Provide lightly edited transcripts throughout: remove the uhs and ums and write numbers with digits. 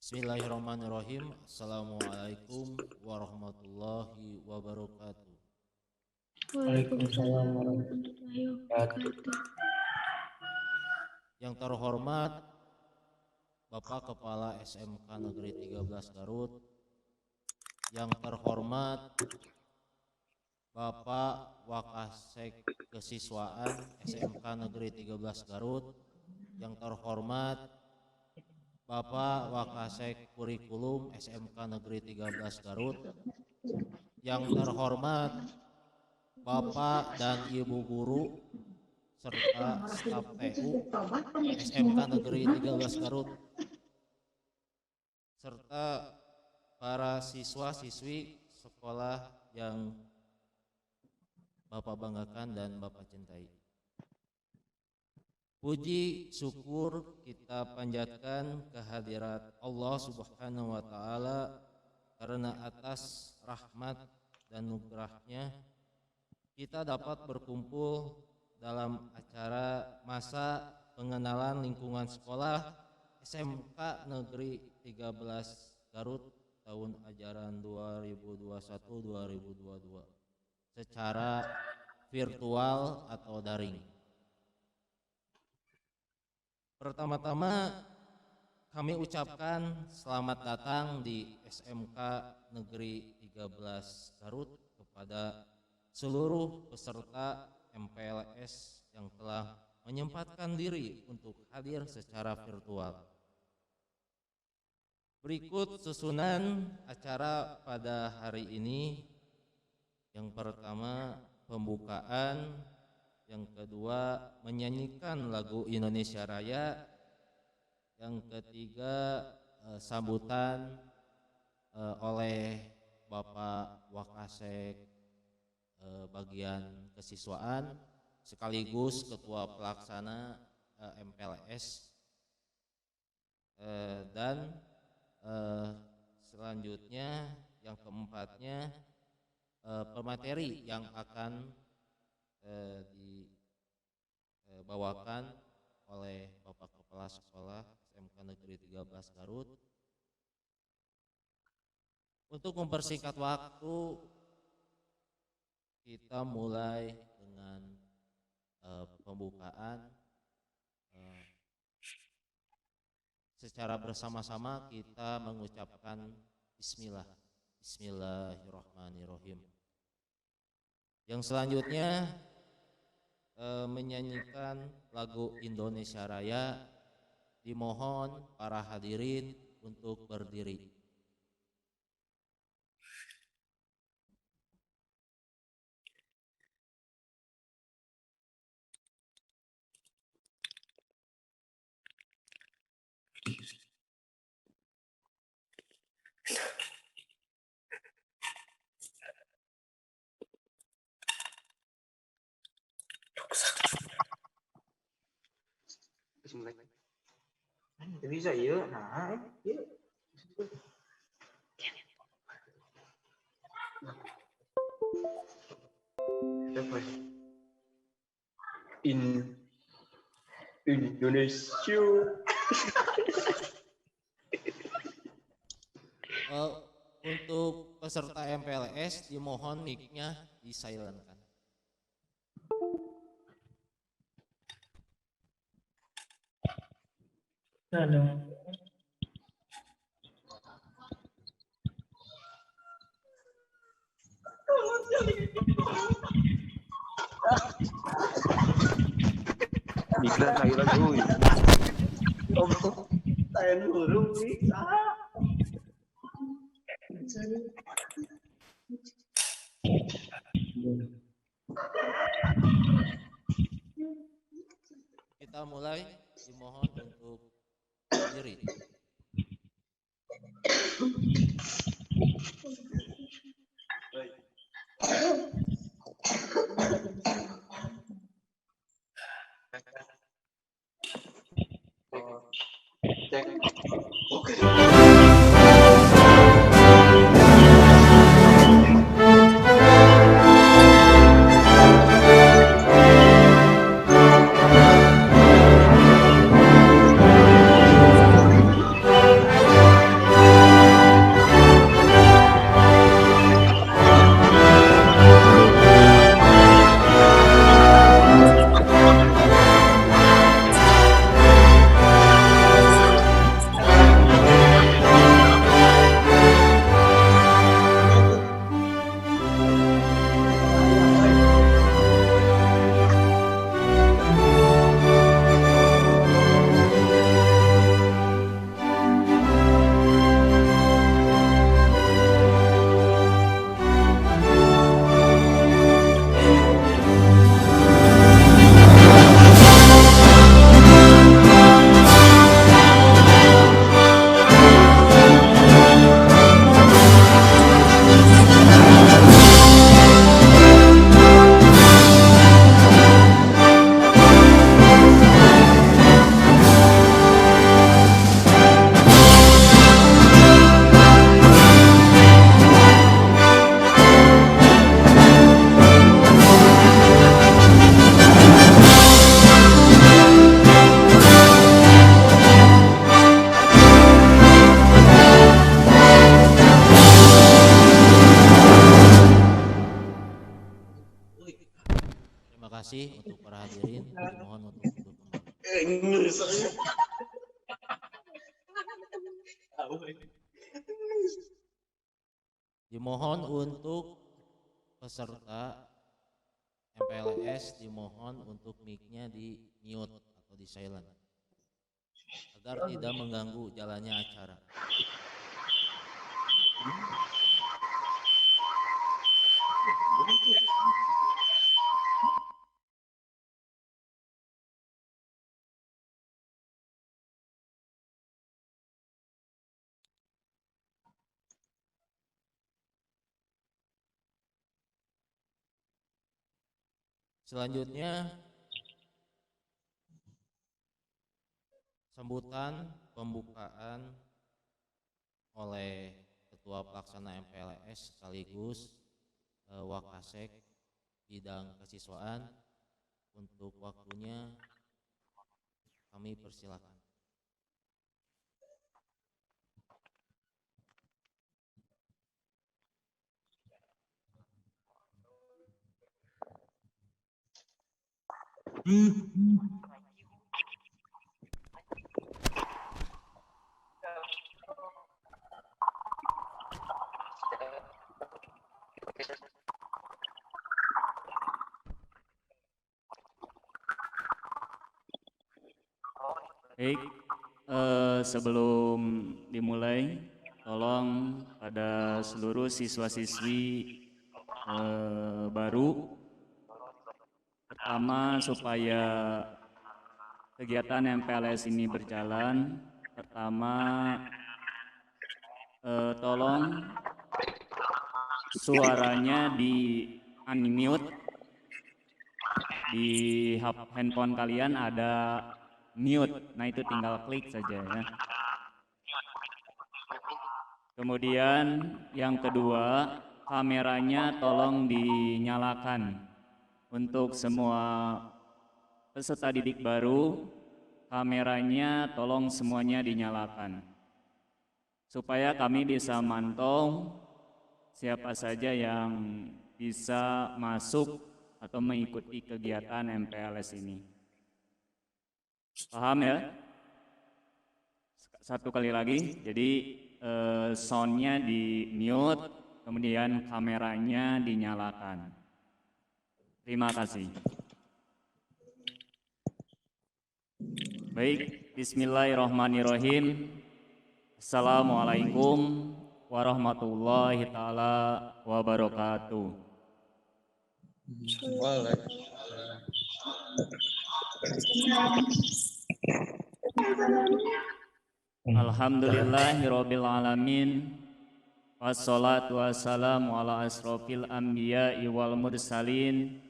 Bismillahirrahmanirrahim. Assalamualaikum warahmatullahi wabarakatuh. Waalaikumsalam warahmatullahi wabarakatuh. Yang terhormat Bapak Kepala SMK Negeri 13 Garut, yang terhormat Bapak Wakasek Kesiswaan SMK Negeri 13 Garut, yang terhormat Bapak Wakasek Kurikulum SMK Negeri 13 Garut, yang terhormat Bapak dan Ibu Guru serta staf TU SMK Negeri 13 Garut, serta para siswa-siswi sekolah yang Bapak banggakan dan Bapak cintai. Puji syukur kita panjatkan kehadirat Allah Subhanahu wa Ta'ala, karena atas rahmat dan nugrahnya kita dapat berkumpul dalam acara masa pengenalan lingkungan sekolah SMK Negeri 13 Garut tahun ajaran 2021-2022 secara virtual atau daring. Pertama-tama kami ucapkan selamat datang di SMK Negeri 13 Garut kepada seluruh peserta MPLS yang telah menyempatkan diri untuk hadir secara virtual. Berikut susunan acara pada hari ini. Yang pertama pembukaan, yang kedua menyanyikan lagu Indonesia Raya, yang ketiga sambutan oleh Bapak Wakasek bagian kesiswaan sekaligus ketua pelaksana MPLS, dan selanjutnya yang keempatnya pemateri yang akan dibawakan oleh Bapak Kepala Sekolah SMK Negeri 13 Garut. Untuk mempersingkat waktu, kita mulai dengan pembukaan. Secara bersama-sama kita mengucapkan Bismillahirrahmanirrahim. Yang selanjutnya menyanyikan lagu Indonesia Raya. Dimohon para hadirin untuk berdiri. Bisa iya, nah iya. Indonesia. Untuk peserta MPLS dimohon mic-nya di-silent-kan. Dikira saya lagi. Saya burung bisa. Kita mulai, dimohon untuk berdiri. kasih untuk para hadirin. Dimohon untuk duduk kembali. Dimohon untuk peserta MPLS dimohon untuk mic-nya di mute atau di silent agar tidak mengganggu jalannya acara. Selanjutnya sambutan pembukaan oleh Ketua Pelaksana MPLS sekaligus Wakasek bidang kesiswaan. Untuk waktunya kami persilakan. Baik, sebelum dimulai, tolong pada seluruh siswa-siswi baru, pertama supaya kegiatan MPLS ini berjalan, pertama tolong suaranya di unmute, di handphone kalian ada mute, nah itu tinggal klik saja ya. Kemudian yang kedua, kameranya tolong dinyalakan. Untuk semua peserta didik baru, kameranya tolong semuanya dinyalakan. Supaya kami bisa mantau siapa saja yang bisa masuk atau mengikuti kegiatan MPLS ini. Paham ya? Satu kali lagi, jadi soundnya di mute, kemudian kameranya dinyalakan. Terima kasih. Baik, bismillahirrahmanirrahim. Assalamualaikum warahmatullahi taala wabarakatuh. Alhamdulillahirabbil alamin. Wassalatu wassalamu ala asrofil anbiya'i wal mursalin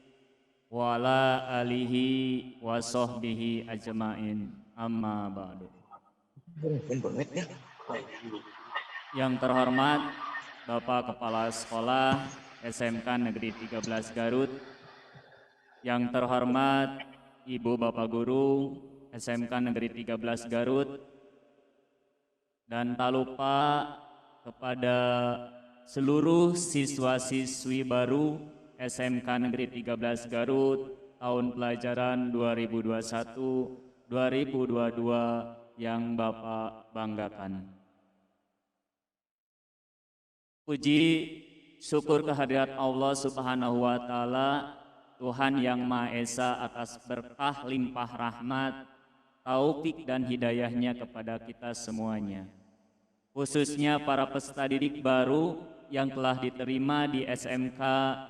wa ala alihi wa sahbihi ajmain. Amma ba'du. Yang terhormat Bapak Kepala Sekolah SMK Negeri 13 Garut, yang terhormat Ibu Bapak Guru SMK Negeri 13 Garut, dan tak lupa kepada seluruh siswa-siswi baru SMK Negeri 13 Garut tahun pelajaran 2021-2022 yang Bapak banggakan. Puji syukur kehadirat Allah Subhanahu wa taala, Tuhan yang Maha Esa, atas berkah limpah rahmat, taufik dan hidayahnya kepada kita semuanya. Khususnya para peserta didik baru yang telah diterima di SMK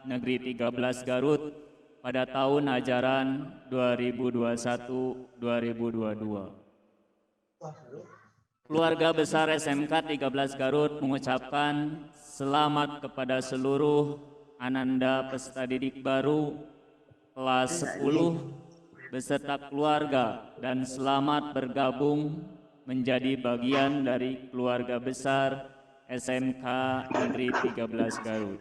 Negeri 13 Garut pada tahun ajaran 2021-2022. Keluarga besar SMK 13 Garut mengucapkan selamat kepada seluruh ananda peserta didik baru kelas 10 beserta keluarga, dan selamat bergabung menjadi bagian dari keluarga besar SMK Negeri 13 Garut.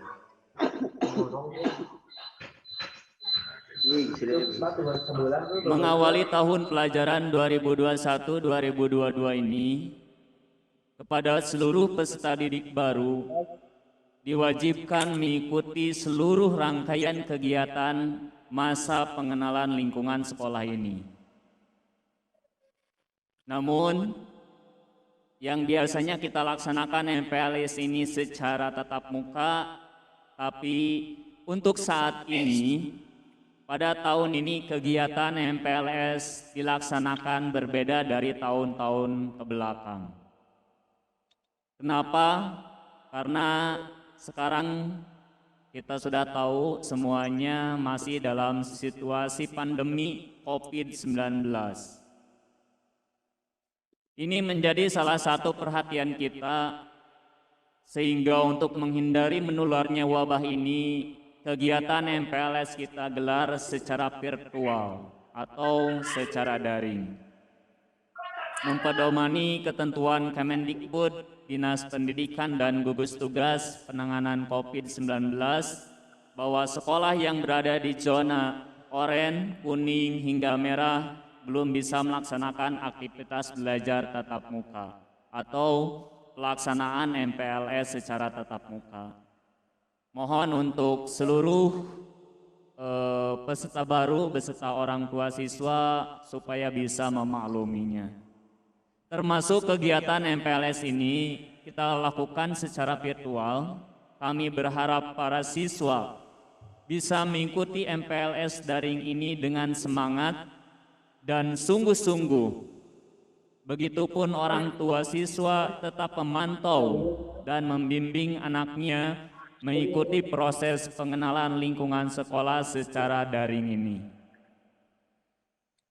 Mengawali tahun pelajaran 2021-2022 ini, kepada seluruh peserta didik baru diwajibkan mengikuti seluruh rangkaian kegiatan masa pengenalan lingkungan sekolah ini. Namun, yang biasanya kita laksanakan MPLS ini secara tatap muka, tapi untuk saat ini, pada tahun ini kegiatan MPLS dilaksanakan berbeda dari tahun-tahun kebelakang. Kenapa? Karena sekarang kita sudah tahu semuanya masih dalam situasi pandemi COVID-19. Ini menjadi salah satu perhatian kita, sehingga untuk menghindari menularnya wabah ini, kegiatan MPLS kita gelar secara virtual atau secara daring. Mempedomani ketentuan Kemendikbud, Dinas Pendidikan dan Gugus Tugas Penanganan COVID-19, bahwa sekolah yang berada di zona oranye, kuning, hingga merah belum bisa melaksanakan aktivitas belajar tatap muka atau pelaksanaan MPLS secara tatap muka. Mohon untuk seluruh peserta baru beserta orang tua siswa supaya bisa memakluminya. Termasuk kegiatan MPLS ini kita lakukan secara virtual. Kami berharap para siswa bisa mengikuti MPLS daring ini dengan semangat dan sungguh-sungguh. Begitupun orang tua siswa tetap memantau dan membimbing anaknya mengikuti proses pengenalan lingkungan sekolah secara daring ini.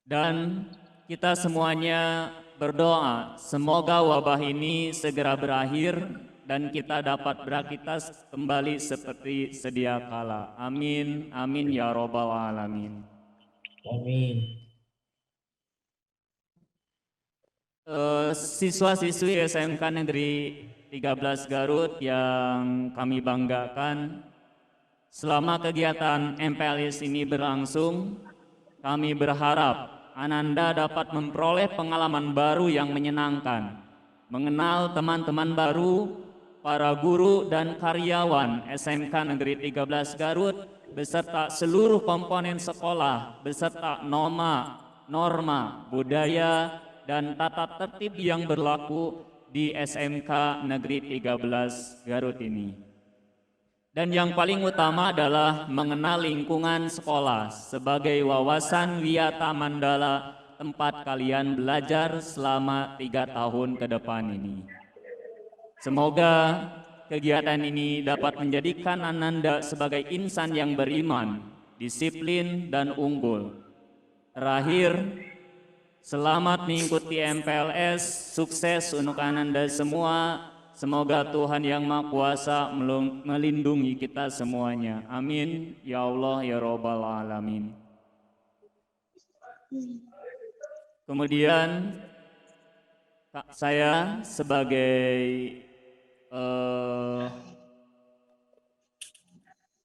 Dan kita semuanya berdoa semoga wabah ini segera berakhir dan kita dapat beraktivitas kembali seperti sedia kala. Amin, amin ya robbal alamin. Amin. Siswa-siswi SMK Negeri 13 Garut yang kami banggakan, selama kegiatan MPLS ini berlangsung, kami berharap Ananda dapat memperoleh pengalaman baru yang menyenangkan, mengenal teman-teman baru, para guru dan karyawan SMK Negeri 13 Garut, beserta seluruh komponen sekolah, beserta norma, budaya, dan tata tertib yang berlaku di SMK Negeri 13 Garut ini. Dan yang paling utama adalah mengenal lingkungan sekolah sebagai wawasan wiyata mandala tempat kalian belajar selama 3 tahun ke depan ini. Semoga kegiatan ini dapat menjadikan Ananda sebagai insan yang beriman, disiplin, dan unggul. Terakhir, selamat mengikuti MPLS, sukses untuk Ananda semua. Semoga Tuhan Yang Maha Kuasa melindungi kita semuanya. Amin. Ya Allah, ya Rabbal Alamin. Kemudian saya sebagai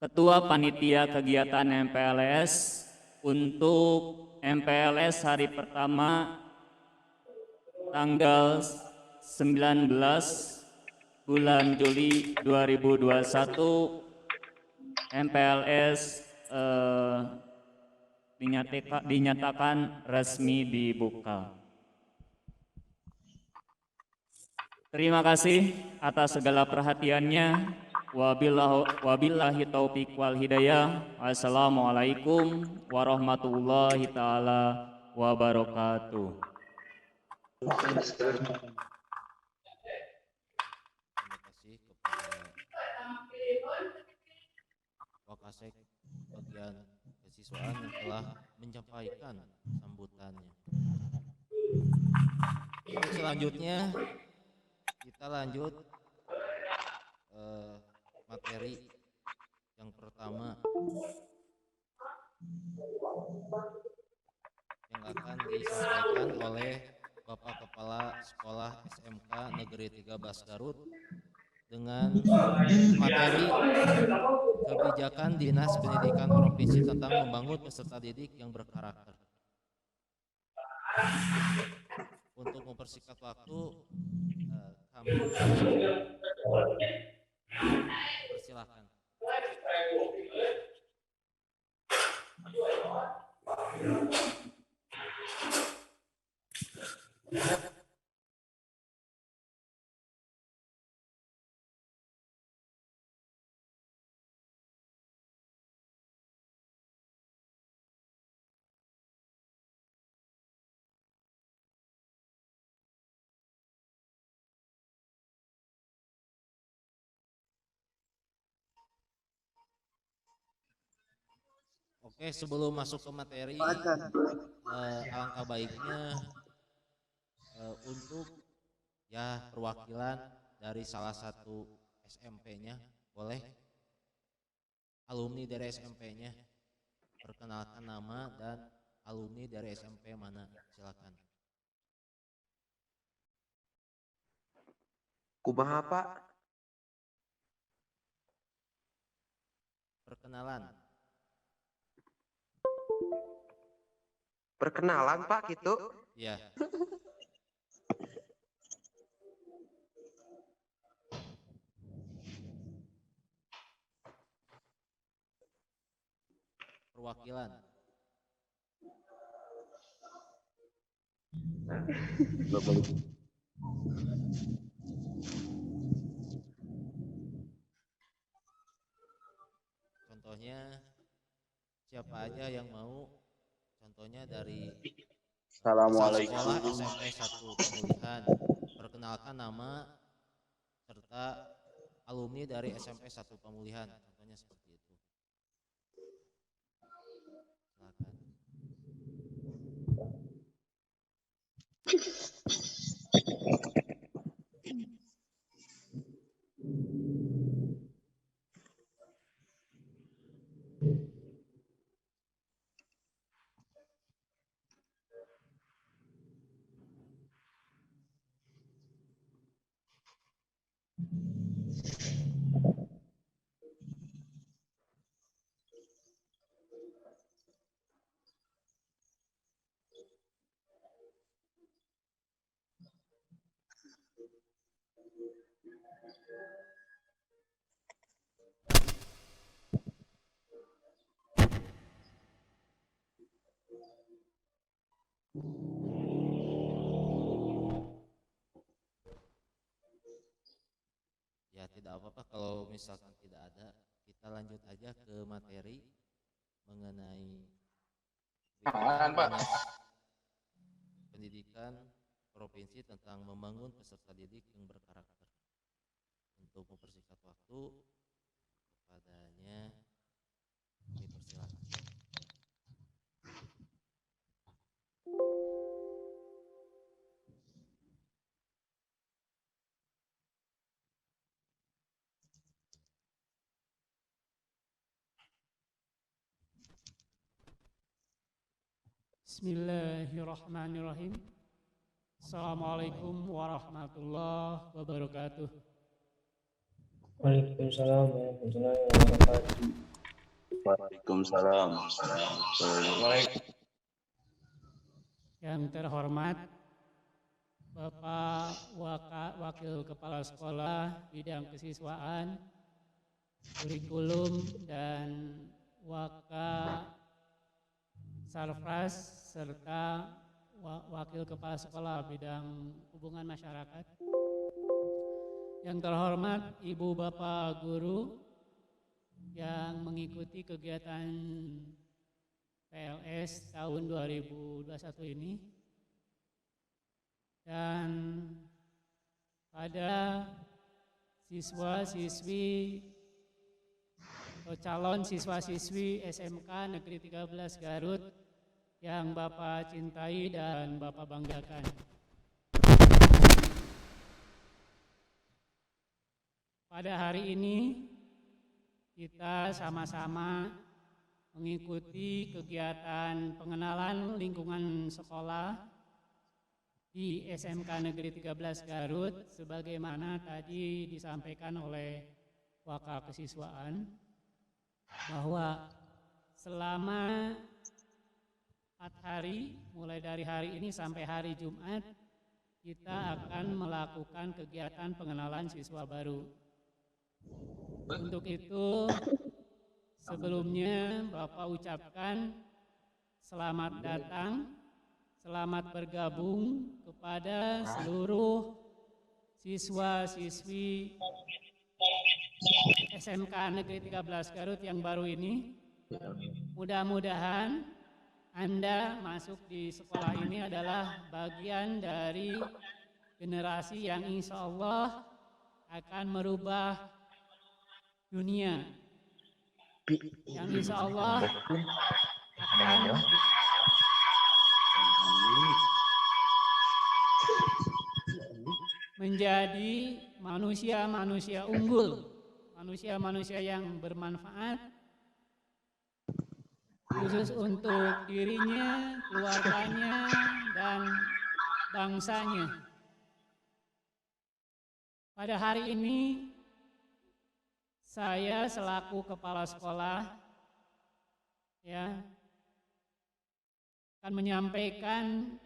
Ketua Panitia Kegiatan MPLS untuk MPLS hari pertama tanggal 19 bulan Juli 2021, MPLS dinyatakan resmi dibuka. Terima kasih atas segala perhatiannya. Wabillahi taufiq wal hidayah. Assalamualaikum warahmatullahi taala wabarakatuh. Terima kasih kepada Wakasek bagian kesiswaan yang telah menyampaikan sambutannya. Untuk selanjutnya kita lanjut materi yang pertama yang akan disampaikan oleh Bapak Kepala Sekolah SMK Negeri 13 Garut dengan materi kebijakan Dinas Pendidikan Provinsi tentang membangun peserta didik yang berkarakter. Untuk mempersingkat waktu, kami persilahkan. Oke, sebelum masuk ke materi, alangkah baiknya untuk ya perwakilan dari salah satu SMP-nya, boleh alumni dari SMP-nya perkenalkan nama dan alumni dari SMP mana, silakan. Kumaha Pak? Perkenalan. Perkenalan Pak gitu. Ya. Perwakilan. Contohnya siapa aja yang mau? Contohnya dari sekolah SMP 1 Pemulihan. Perkenalkan nama serta alumni dari SMP 1 Pemulihan. Contohnya seperti itu. Silakan. Ya tidak apa-apa kalau misalkan tidak ada, kita lanjut aja ke materi mengenai pendidikan provinsi tentang membangun peserta didik yang berkarakter. Untuk mempersingkat waktu, kepadanya dipersilakan. Bismillahirrahmanirrahim. Assalamualaikum warahmatullahi wabarakatuh. Waalaikumsalam warahmatullahi wabarakatuh. Waalaikumsalam. Yang terhormat Bapak Wakil Kepala Sekolah Bidang Kesiswaan, Kurikulum dan Waka Sarfras serta Wakil Kepala Sekolah Bidang Hubungan Masyarakat. Yang terhormat Ibu Bapak Guru yang mengikuti kegiatan PLS tahun 2021 ini. Dan pada siswa-siswi atau calon siswa-siswi SMK Negeri 13 Garut yang Bapak cintai dan Bapak banggakan. Pada hari ini kita sama-sama mengikuti kegiatan pengenalan lingkungan sekolah di SMK Negeri 13 Garut sebagaimana tadi disampaikan oleh Waka Kesiswaan bahwa selama 4 hari mulai dari hari ini sampai hari Jumat kita akan melakukan kegiatan pengenalan siswa baru. Untuk itu sebelumnya Bapak ucapkan selamat datang, selamat bergabung kepada seluruh siswa-siswi SMK Negeri 13 Garut yang baru ini. Mudah-mudahan Anda masuk di sekolah ini adalah bagian dari generasi yang insya Allah akan merubah dunia, yang insya Allah akan menjadi manusia-manusia unggul, manusia-manusia yang bermanfaat khusus untuk dirinya, keluarganya, dan bangsanya. Pada hari ini, saya selaku kepala sekolah akan menyampaikan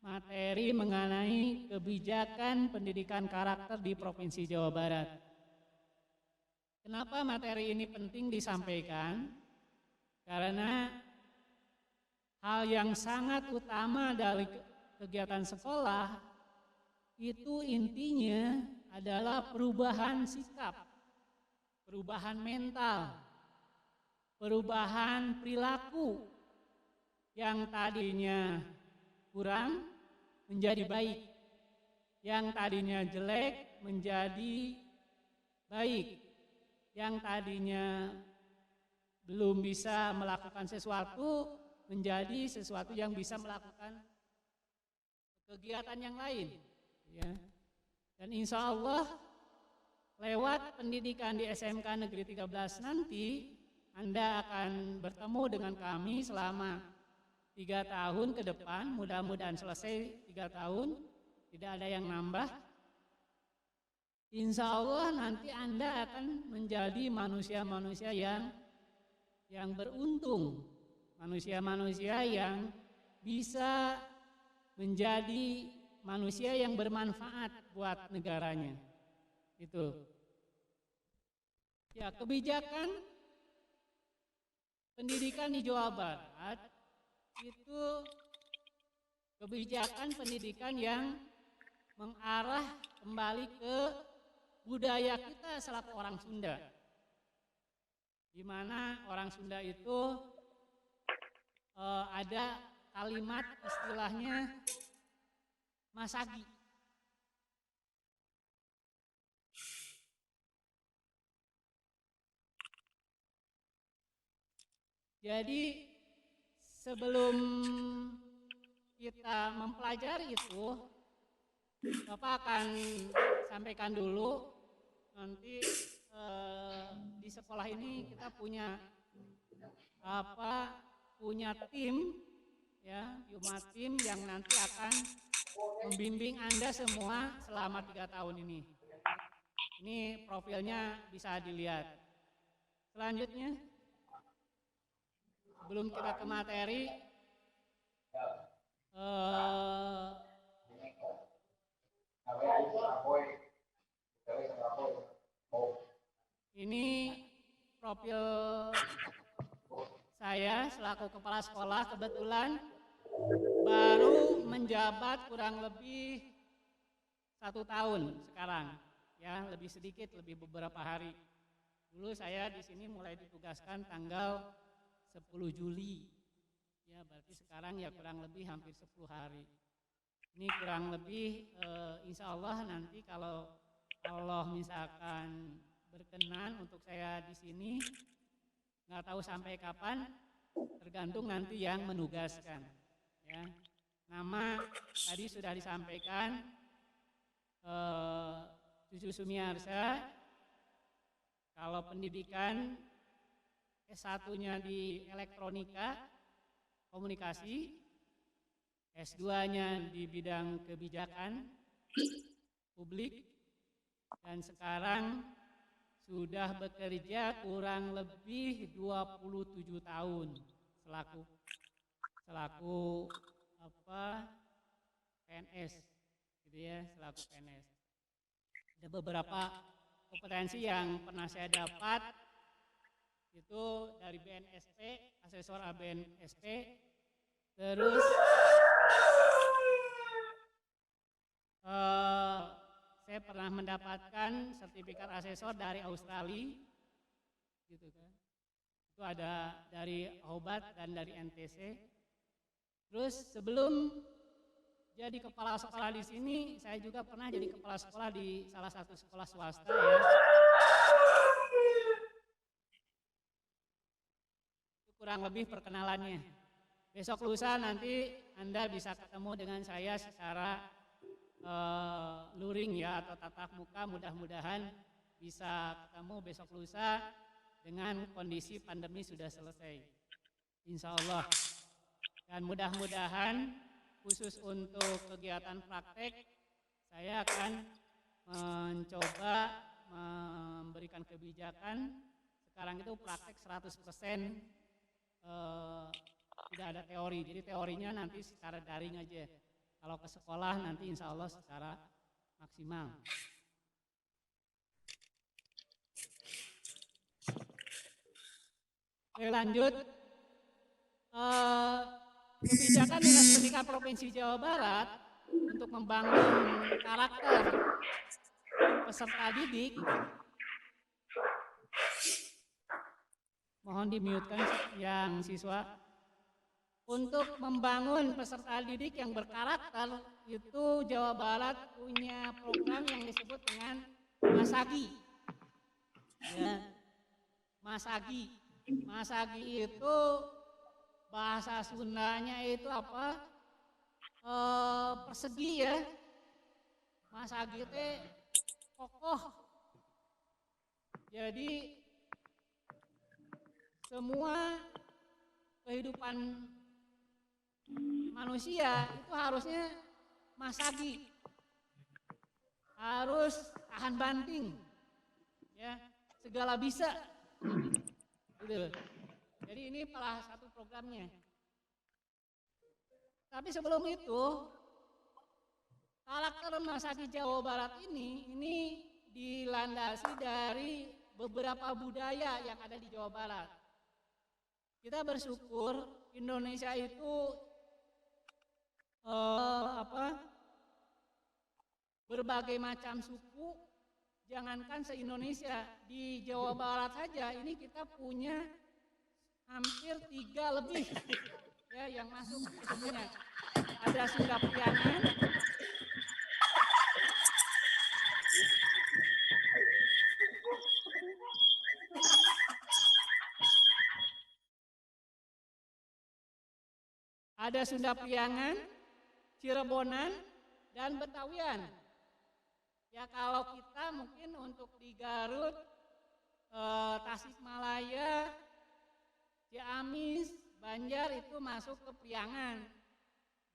materi mengenai kebijakan pendidikan karakter di Provinsi Jawa Barat. Kenapa materi ini penting disampaikan? Karena hal yang sangat utama dari kegiatan sekolah itu intinya adalah perubahan sikap, perubahan mental, perubahan perilaku yang tadinya kurang menjadi baik, yang tadinya jelek menjadi baik, yang tadinya belum bisa melakukan sesuatu menjadi sesuatu yang bisa melakukan kegiatan yang lain. Ya. Dan insya Allah lewat pendidikan di SMK Negeri 13 nanti Anda akan bertemu dengan kami selama 3 tahun ke depan, mudah-mudahan selesai 3 tahun, tidak ada yang nambah. Insya Allah nanti Anda akan menjadi manusia-manusia yang beruntung, manusia-manusia yang bisa menjadi manusia yang bermanfaat buat negaranya. Itu. Ya, kebijakan pendidikan di Jawa Barat itu kebijakan pendidikan yang mengarah kembali ke budaya kita selaku orang Sunda, di mana orang Sunda itu ada kalimat istilahnya masagi. Jadi sebelum kita mempelajari itu, Bapak akan sampaikan dulu nanti di sekolah ini kita punya tim ya, Yuma tim yang nanti akan membimbing Anda semua selama 3 tahun ini. Ini profilnya bisa dilihat. Selanjutnya, sebelum kita ke materi, ini profil saya selaku kepala sekolah kebetulan baru menjabat kurang lebih 1 tahun sekarang, ya lebih sedikit, lebih beberapa hari. Dulu saya di sini mulai ditugaskan tanggal 10 Juli, ya berarti sekarang ya kurang lebih hampir 10 hari. Ini kurang lebih insya Allah nanti kalau Allah misalkan berkenan untuk saya di sini, nggak tahu sampai kapan, tergantung nanti yang menugaskan. Ya. Nama tadi sudah disampaikan, Cucu Sumiarsa. Kalau pendidikan S1-nya di elektronika, komunikasi, S2-nya di bidang kebijakan publik, dan sekarang sudah bekerja kurang lebih 27 tahun selaku PNS, gitu ya, selaku PNS. Ada beberapa kompetensi yang pernah saya dapat itu dari BNSP, asesor ABNSP, terus saya pernah mendapatkan sertifikat asesor dari Australia, gitu kan. Itu ada dari Obat dan dari NTC. Terus sebelum jadi kepala sekolah di sini, saya juga pernah jadi kepala sekolah di salah satu sekolah swasta ya. Itu kurang lebih perkenalannya. Besok lusa nanti Anda bisa ketemu dengan saya secara luring ya atau tatap muka, mudah-mudahan bisa ketemu besok lusa dengan kondisi pandemi sudah selesai. Insya Allah. Dan mudah-mudahan khusus untuk kegiatan praktek saya akan mencoba memberikan kebijakan. Sekarang itu praktek 100% tidak ada teori. Jadi teorinya nanti secara daring aja. Kalau ke sekolah nanti insya Allah secara maksimal. Oke, lanjut. Kebijakan Dinas Pendidikan Provinsi Jawa Barat untuk membangun karakter peserta didik. Mohon di-mute-kan yang siswa. Untuk membangun peserta didik yang berkarakter, itu Jawa Barat punya program yang disebut dengan Masagi. Ya, Masagi. Masagi itu bahasa Sundanya itu apa? Persegi ya. Masagi itu kokoh. Jadi semua kehidupan manusia itu harusnya masagi, harus tahan banting, ya segala bisa. Gitu. Jadi ini salah satu programnya. Tapi sebelum itu, karakter masagi Jawa Barat ini dilandasi dari beberapa budaya yang ada di Jawa Barat. Kita bersyukur Indonesia itu berbagai macam suku, jangankan se-Indonesia, di Jawa Barat saja ini kita punya hampir 3 lebih ya yang masuk sukunya. Ada Sunda Priangan, ada Sunda Priangan, Cirebonan, dan Betawian. Ya kalau kita mungkin untuk di Garut, Tasikmalaya, Ciamis, Banjar itu masuk ke Priangan.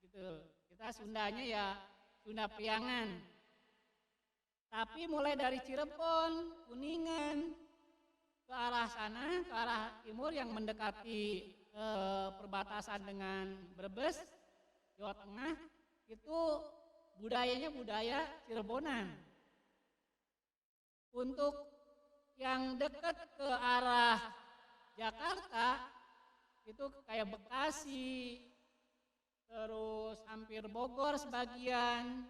Gitu. Kita Sundanya ya Sunda Priangan. Tapi mulai dari Cirebon, Kuningan, ke arah sana, ke arah timur yang mendekati perbatasan dengan Brebes, Jawa Tengah, itu budayanya budaya Cirebonan. Untuk yang dekat ke arah Jakarta, itu kayak Bekasi, terus hampir Bogor sebagian,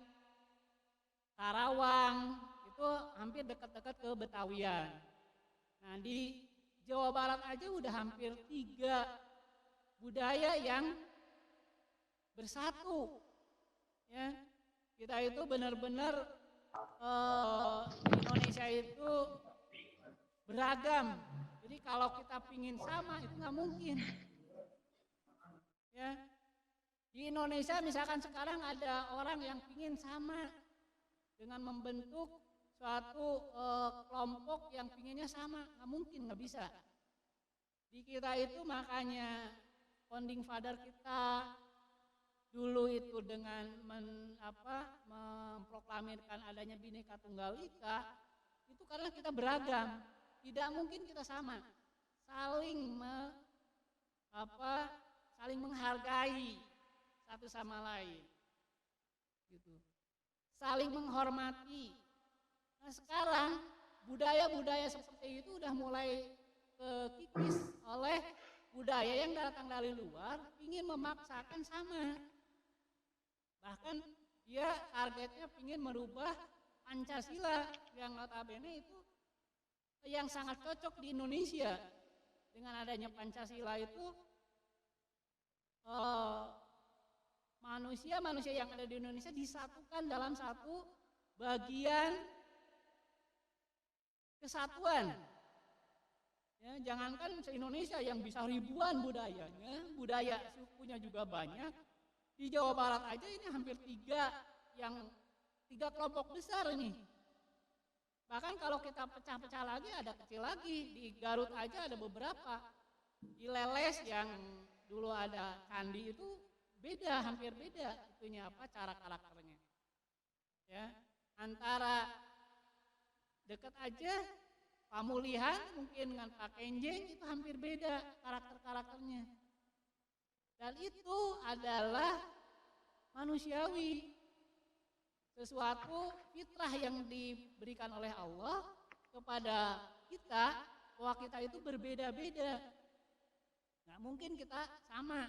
Karawang, itu hampir dekat-dekat ke Betawian. Nah di Jawa Barat aja udah hampir 3 budaya yang bersatu, ya kita itu benar-benar di Indonesia itu beragam. Jadi kalau kita pingin sama itu nggak mungkin. Ya di Indonesia misalkan sekarang ada orang yang pingin sama dengan membentuk suatu kelompok yang pinginnya sama, nggak mungkin, nggak bisa. Di kita itu makanya founding father kita dulu itu dengan memproklamirkan adanya Bhinneka Tunggal Ika itu karena kita beragam, tidak mungkin kita sama, saling menghargai satu sama lain, gitu, saling menghormati. Nah sekarang budaya-budaya seperti itu udah mulai kekikis oleh budaya yang datang dari luar, ingin memaksakan sama. Bahkan dia targetnya ingin merubah Pancasila yang notabene itu yang sangat cocok di Indonesia. Dengan adanya Pancasila itu manusia yang ada di Indonesia disatukan dalam satu bagian kesatuan. Ya, jangankan se-Indonesia yang bisa ribuan budayanya, budaya sukunya juga banyak. Di Jawa Barat aja ini hampir tiga kelompok besar ini. Bahkan kalau kita pecah-pecah lagi ada kecil lagi. Di Garut aja ada beberapa. Di Leles yang dulu ada candi itu beda, hampir beda itunya apa cara karakternya. Ya, antara dekat aja Pamulihan mungkin dengan Pak Kenjeng itu hampir beda karakter-karakternya. Dan itu adalah manusiawi. Sesuatu fitrah yang diberikan oleh Allah kepada kita, bahwa kita itu berbeda-beda. Nggak mungkin kita sama.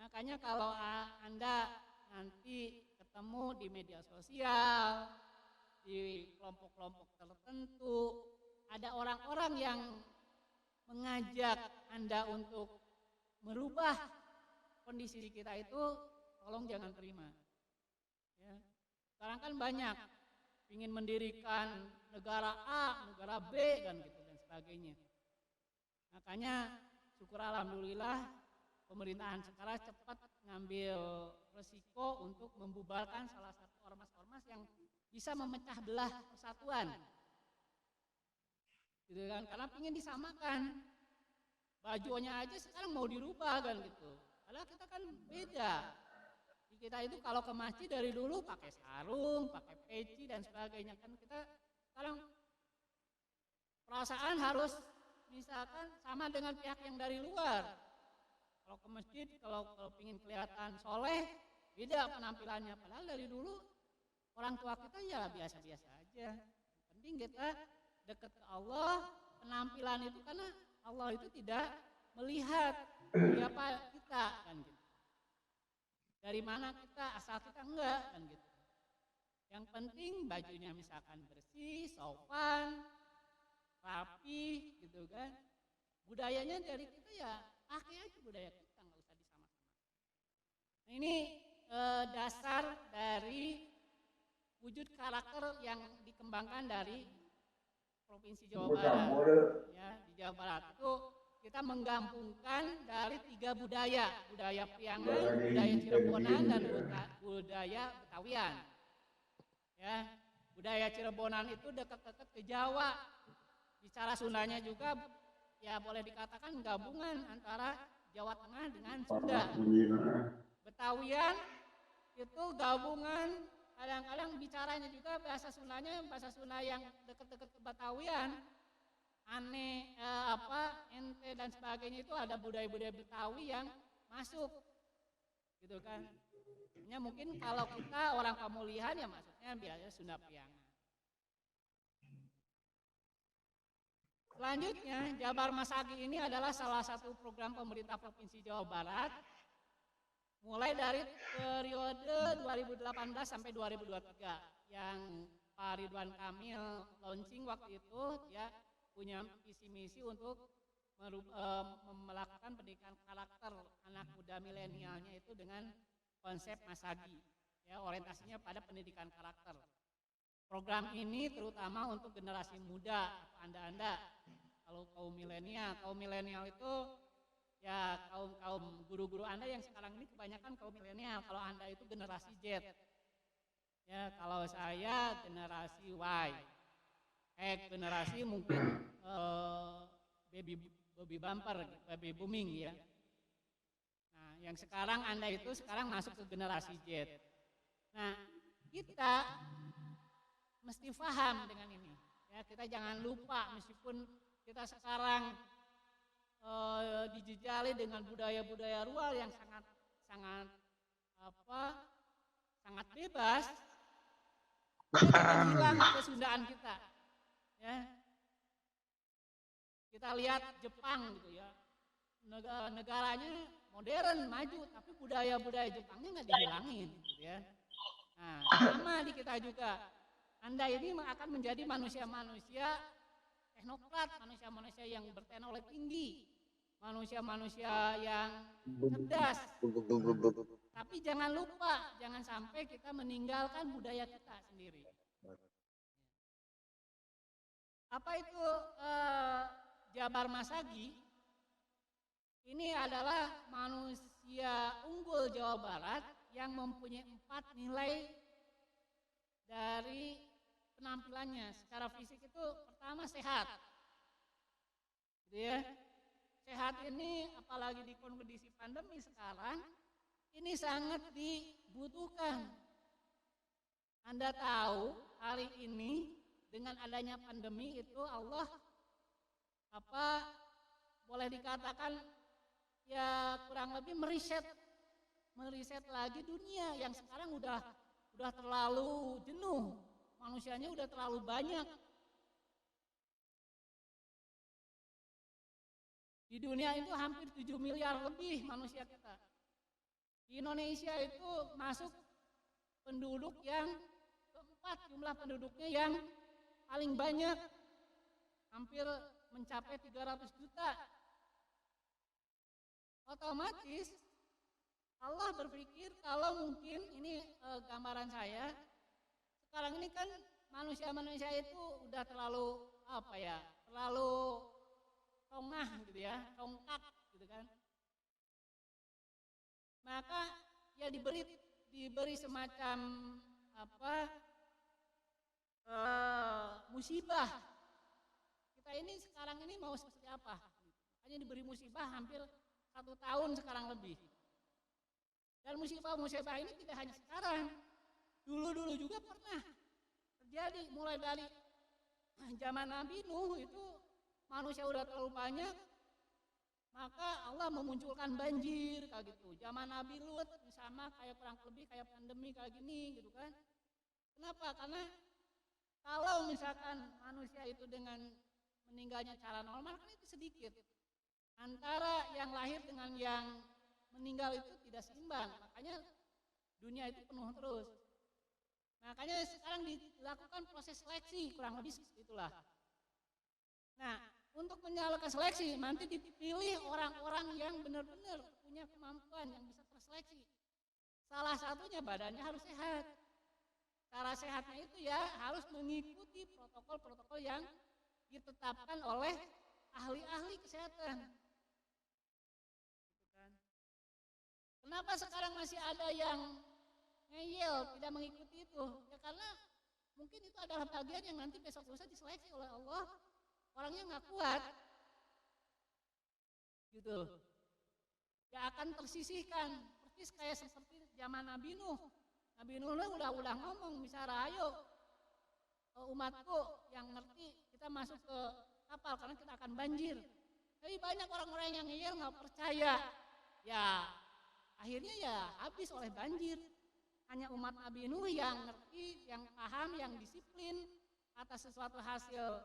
Makanya kalau Anda nanti ketemu di media sosial, di kelompok-kelompok tertentu, ada orang-orang yang mengajak Anda untuk merubah kondisi kita itu, tolong jangan terima. Ya. Sekarang kan banyak ingin mendirikan negara A, negara B dan gitu dan sebagainya. Makanya syukur alhamdulillah pemerintahan sekarang cepat ngambil resiko untuk membubarkan salah satu ormas-ormas yang bisa memecah belah persatuan. Gitu kan, karena ingin disamakan. Bajunya aja sekarang mau dirubah kan gitu. Padahal kita kan beda. Kita itu kalau ke masjid dari dulu pakai sarung, pakai peci dan sebagainya. Kan kita sekarang perasaan harus misalkan sama dengan pihak yang dari luar. Kalau ke masjid, kalau ingin kelihatan soleh, beda penampilannya. Padahal dari dulu orang tua kita ya biasa-biasa aja. Yang penting kita dekat ke Allah, penampilan itu karena Allah itu tidak melihat siapa kita kan gitu. Dari mana kita, asal kita enggak kan gitu. Yang penting bajunya misalkan bersih, sopan, rapi gitu kan. Budayanya dari kita ya pakai aja budaya kita, nggak usah disamakan. Nah, ini dasar dari wujud karakter yang dikembangkan dari Provinsi Jawa Barat. Ya, di Jawa Barat itu kita menggabungkan dari 3 budaya, budaya Priangan, budaya Cirebonan, dan budaya Betawian. Ya, budaya Cirebonan itu dekat-dekat ke Jawa. Bicara Sundanya juga ya boleh dikatakan gabungan antara Jawa Tengah dengan Sunda. Betawian itu gabungan, kadang-kadang bicaranya juga bahasa Sundanya, bahasa Sunda yang dekat-dekat ke Betawian. Aneh, ente dan sebagainya itu ada budaya-budaya Betawi yang masuk. Gitu kan. Ya mungkin kalau kita orang Pamulihan ya maksudnya biasanya Sunda Priangan. Selanjutnya, Jabar Masagi ini adalah salah satu program pemerintah Provinsi Jawa Barat mulai dari periode 2018 sampai 2023 yang Pak Ridwan Kamil launching waktu itu, dia punya visi misi untuk melakukan pendidikan karakter anak muda milenialnya itu dengan konsep Masagi, ya, orientasinya pada pendidikan karakter. Program ini terutama untuk generasi muda, Anda, kalau kaum milenial itu ya kaum guru-guru Anda yang sekarang ini kebanyakan kaum milenial. Kalau Anda itu generasi Z, ya kalau saya generasi Y, generasi mungkin baby bumper, baby booming ya. Nah, yang sekarang Anda itu sekarang masuk ke generasi Z. Nah, kita mesti paham dengan ini. Ya, kita jangan lupa meskipun kita sekarang dijejali dengan budaya-budaya luar yang sangat bebas, kita jangan hilang kesundaan kita. Ya. Kita lihat Jepang gitu ya, negaranya modern, maju, tapi budaya-budaya Jepangnya nggak dihilangin, gitu ya. Nah, sama di kita juga. Anda ini akan menjadi manusia-manusia teknokrat, manusia-manusia yang berteknologi tinggi, manusia-manusia yang cerdas. Tapi jangan lupa, jangan sampai kita meninggalkan budaya kita sendiri. Apa itu Jabar Masagi ini adalah manusia unggul Jawa Barat yang mempunyai 4 nilai dari penampilannya. Secara fisik itu pertama sehat, gitu ya. Sehat ini apalagi di kondisi pandemi sekarang ini sangat dibutuhkan. Anda tahu hari ini dengan adanya pandemi itu Allah boleh dikatakan ya kurang lebih meriset lagi dunia yang sekarang udah terlalu jenuh, manusianya udah terlalu banyak. Di dunia itu hampir 7 miliar lebih manusia kita. Di Indonesia itu masuk penduduk yang keempat, jumlah penduduknya yang paling banyak, hampir mencapai 300 juta. Otomatis Allah berpikir kalau mungkin ini gambaran saya, sekarang ini kan manusia itu udah terlalu terlalu tongah gitu ya, tongkak gitu kan. Maka ya diberi semacam musibah. Kita ini sekarang ini mau seperti apa? Makanya diberi musibah hampir 1 tahun sekarang lebih. Dan musibah ini tidak hanya sekarang, dulu juga pernah terjadi, mulai dari zaman Nabi Nuh itu manusia udah terlalu banyak, maka Allah memunculkan banjir kayak gitu. Zaman Nabi Lut sama kayak kurang lebih kayak pandemi kayak gini gitu kan. Kenapa? Karena kalau misalkan manusia itu dengan meninggalnya cara normal kan itu sedikit. Antara yang lahir dengan yang meninggal itu tidak seimbang, makanya dunia itu penuh terus. Makanya sekarang dilakukan proses seleksi, kurang lebih seperti itulah. Nah, untuk menyalakan seleksi, nanti dipilih orang-orang yang benar-benar punya kemampuan yang bisa terseleksi. Salah satunya badannya harus sehat. Cara sehatnya itu ya harus mengikuti protokol-protokol yang ditetapkan oleh ahli-ahli kesehatan. Kenapa sekarang masih ada yang ngeyel, tidak mengikuti itu? Ya karena mungkin itu adalah bagian yang nanti besok lusa diseleksi oleh Allah, orangnya nggak kuat, gitu. Ya akan tersisihkan, persis kayak seperti zaman Nabi Nuh. Nabi Nuh udah ngomong, misalnya ayo umatku yang ngerti kita masuk ke kapal karena kita akan banjir. Tapi banyak orang-orang yang ngeyel nggak percaya, ya. Akhirnya ya habis oleh banjir. Hanya umat Nabi Nuh yang ngerti, yang paham, yang disiplin atas sesuatu hasil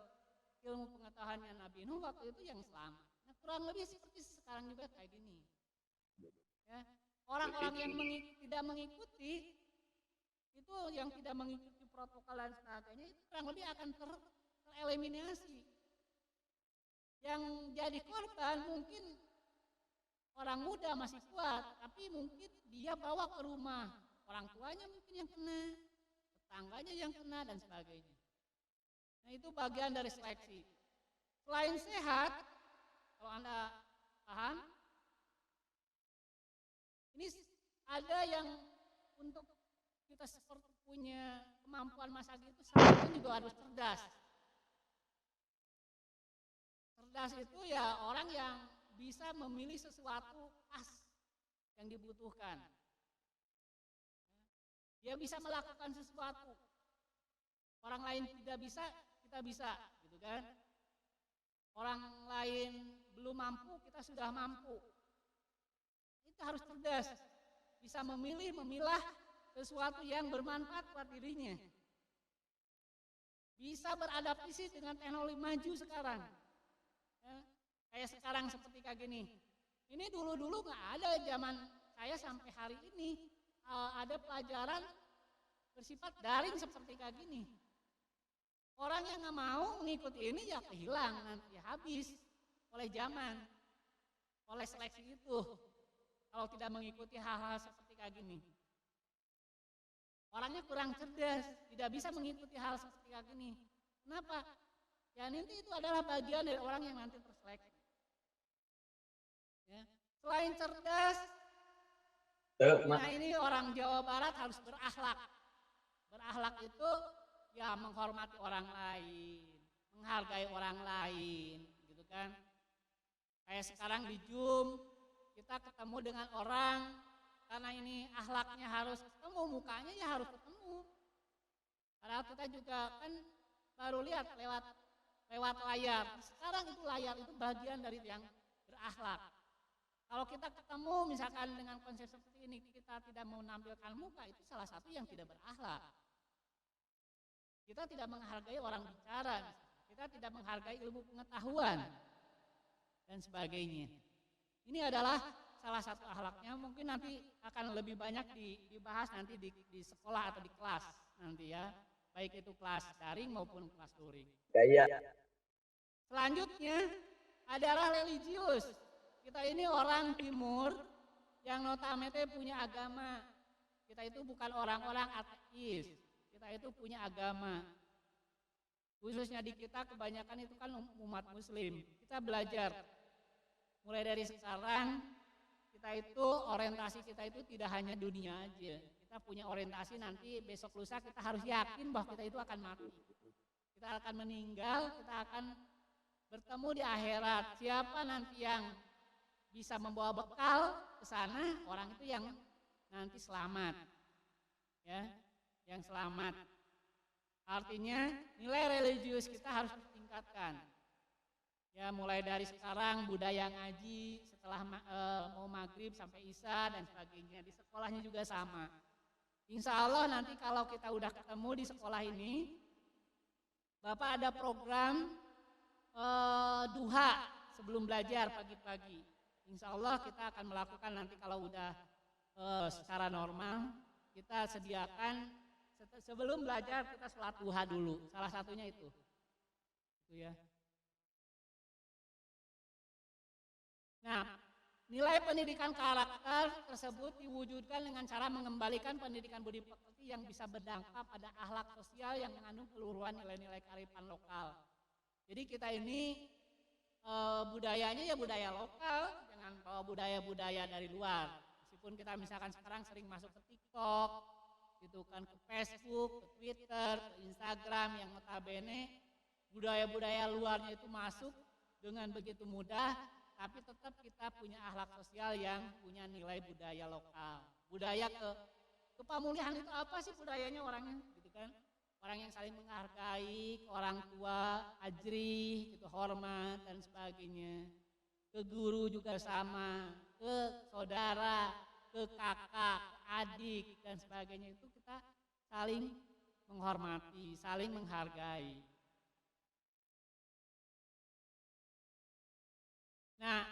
ilmu pengetahuannya Nabi Nuh waktu itu yang selamat. Nah, kurang lebih seperti sekarang juga kayak gini. Ya, orang-orang yang tidak mengikuti itu, yang tidak mengikuti protokol dan sebagainya itu kurang lebih akan tereliminasi. Yang jadi korban mungkin orang muda masih kuat, tapi mungkin dia bawa ke rumah, orang tuanya mungkin yang kena, tetangganya yang kena dan sebagainya. Nah itu bagian dari seleksi. Selain sehat, kalau Anda paham, ini ada yang untuk kita seperti punya kemampuan masak itu, satu juga harus cerdas. Cerdas itu ya orang yang bisa memilih sesuatu pas yang dibutuhkan. Dia bisa melakukan sesuatu. Orang lain tidak bisa, kita bisa, gitu kan? Orang lain belum mampu, kita sudah mampu. Itu harus cerdas, bisa memilah sesuatu yang bermanfaat buat dirinya. Bisa beradaptasi dengan teknologi maju sekarang. Ya. Kayak sekarang seperti kayak gini. Ini dulu nggak ada zaman saya sampai hari ini ada pelajaran bersifat daring seperti kayak gini. Orang yang nggak mau mengikuti ini ya kehilangan, ya habis oleh zaman, oleh seleksi itu. Kalau tidak mengikuti hal-hal seperti kayak gini, orangnya kurang cerdas, tidak bisa mengikuti hal seperti kayak gini. Kenapa? Ya nanti itu adalah bagian dari orang yang nanti terseleksi. Ya. Selain cerdas, nah ini orang Jawa Barat harus berakhlak. Berakhlak itu ya menghormati orang lain, menghargai orang lain, gitu kan. Kayak sekarang di Zoom, kita ketemu dengan orang, karena ini akhlaknya harus ketemu, mukanya ya harus ketemu. Padahal kita juga kan baru lihat lewat layar. Sekarang itu layar itu bagian dari yang berakhlak. Kalau kita ketemu misalkan dengan konsep seperti ini, kita tidak menampilkan muka, itu salah satu yang tidak berakhlak. Kita tidak menghargai orang bicara, kita tidak menghargai ilmu pengetahuan, dan sebagainya. Ini adalah salah satu akhlaknya, mungkin nanti akan lebih banyak dibahas nanti di sekolah atau di kelas nanti ya, baik itu kelas daring maupun kelas luring. Selanjutnya adalah religius. Kita ini orang timur yang notabene punya agama. Kita itu bukan orang-orang ateis. Kita itu punya agama. Khususnya di kita kebanyakan itu kan umat muslim. Kita belajar. Mulai dari sekarang kita itu orientasi kita itu tidak hanya dunia aja. Kita punya orientasi nanti besok lusa kita harus yakin bahwa kita itu akan mati. Kita akan meninggal, kita akan bertemu di akhirat. Siapa nanti yang bisa membawa bekal ke sana, orang itu yang nanti selamat. Ya, yang selamat. Artinya nilai religius kita harus ditingkatkan. Ya, mulai dari sekarang budaya ngaji setelah mau maghrib sampai isya dan sebagainya. Di sekolahnya juga sama. Insya Allah nanti kalau kita udah ketemu di sekolah ini, Bapak ada program duha sebelum belajar pagi-pagi. Insya Allah kita akan melakukan nanti kalau udah secara normal, kita sediakan sebelum belajar kita sholat duha dulu. Salah satunya itu ya. Nah, nilai pendidikan karakter tersebut diwujudkan dengan cara mengembalikan pendidikan budi pekerti yang bisa berdampak pada akhlak sosial yang mengandung keluhuran nilai-nilai kearifan lokal. Jadi kita ini budayanya ya budaya lokal, jangan bawa budaya-budaya dari luar. Meskipun kita misalkan sekarang sering masuk ke TikTok, gitu kan, ke Facebook, ke Twitter, ke Instagram yang notabene budaya-budaya luarnya itu masuk dengan begitu mudah, tapi tetap kita punya akhlak sosial yang punya nilai budaya lokal. Budaya kepamulihan itu apa sih budayanya orangnya, gitu kan? Orang yang saling menghargai, ke orang tua, ajrih, gitu, hormat dan sebagainya. Ke guru juga sama, ke saudara, ke kakak, ke adik dan sebagainya itu kita saling menghormati, saling menghargai. Nah,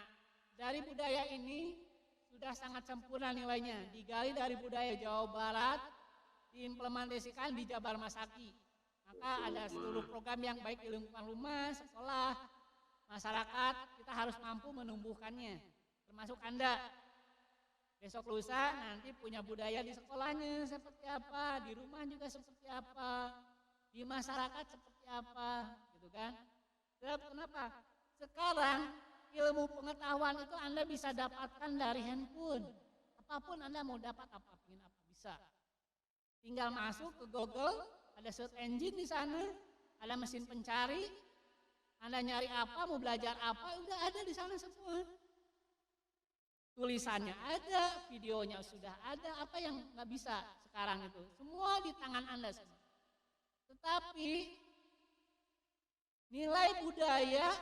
dari budaya ini sudah sangat sempurna nilainya, digali dari budaya Jawa Barat, diimplementasikan di Jabar Masaki. Maka ada seluruh program yang baik di lingkungan rumah, sekolah, masyarakat, kita harus mampu menumbuhkannya. Termasuk Anda. Besok lusa nanti punya budaya di sekolahnya seperti apa, di rumah juga seperti apa, di masyarakat seperti apa, gitu kan. Kenapa? Sekarang ilmu pengetahuan itu Anda bisa dapatkan dari handphone. Apapun Anda mau dapat apa bisa. Tinggal masuk ke Google, ada search engine di sana, ada mesin pencari, Anda nyari apa, mau belajar apa, udah ada di sana semua. Tulisannya ada, videonya sudah ada, apa yang nggak bisa sekarang itu, semua di tangan Anda semua. Tetapi nilai budaya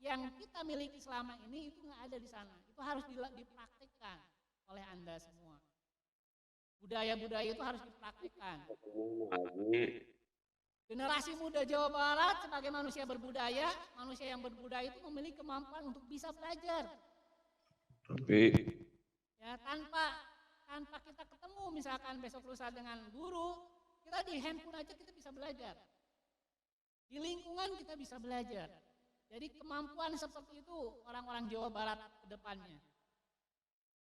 yang kita miliki selama ini itu nggak ada di sana, itu harus dipraktikkan oleh Anda semua. Budaya-budaya itu harus dipraktikkan. Generasi muda Jawa Barat sebagai manusia berbudaya, manusia yang berbudaya itu memiliki kemampuan untuk bisa belajar. Ya, tanpa kita ketemu misalkan besok lusa dengan guru, kita di handphone aja kita bisa belajar. Di lingkungan kita bisa belajar. Jadi kemampuan seperti itu orang-orang Jawa Barat ke depannya.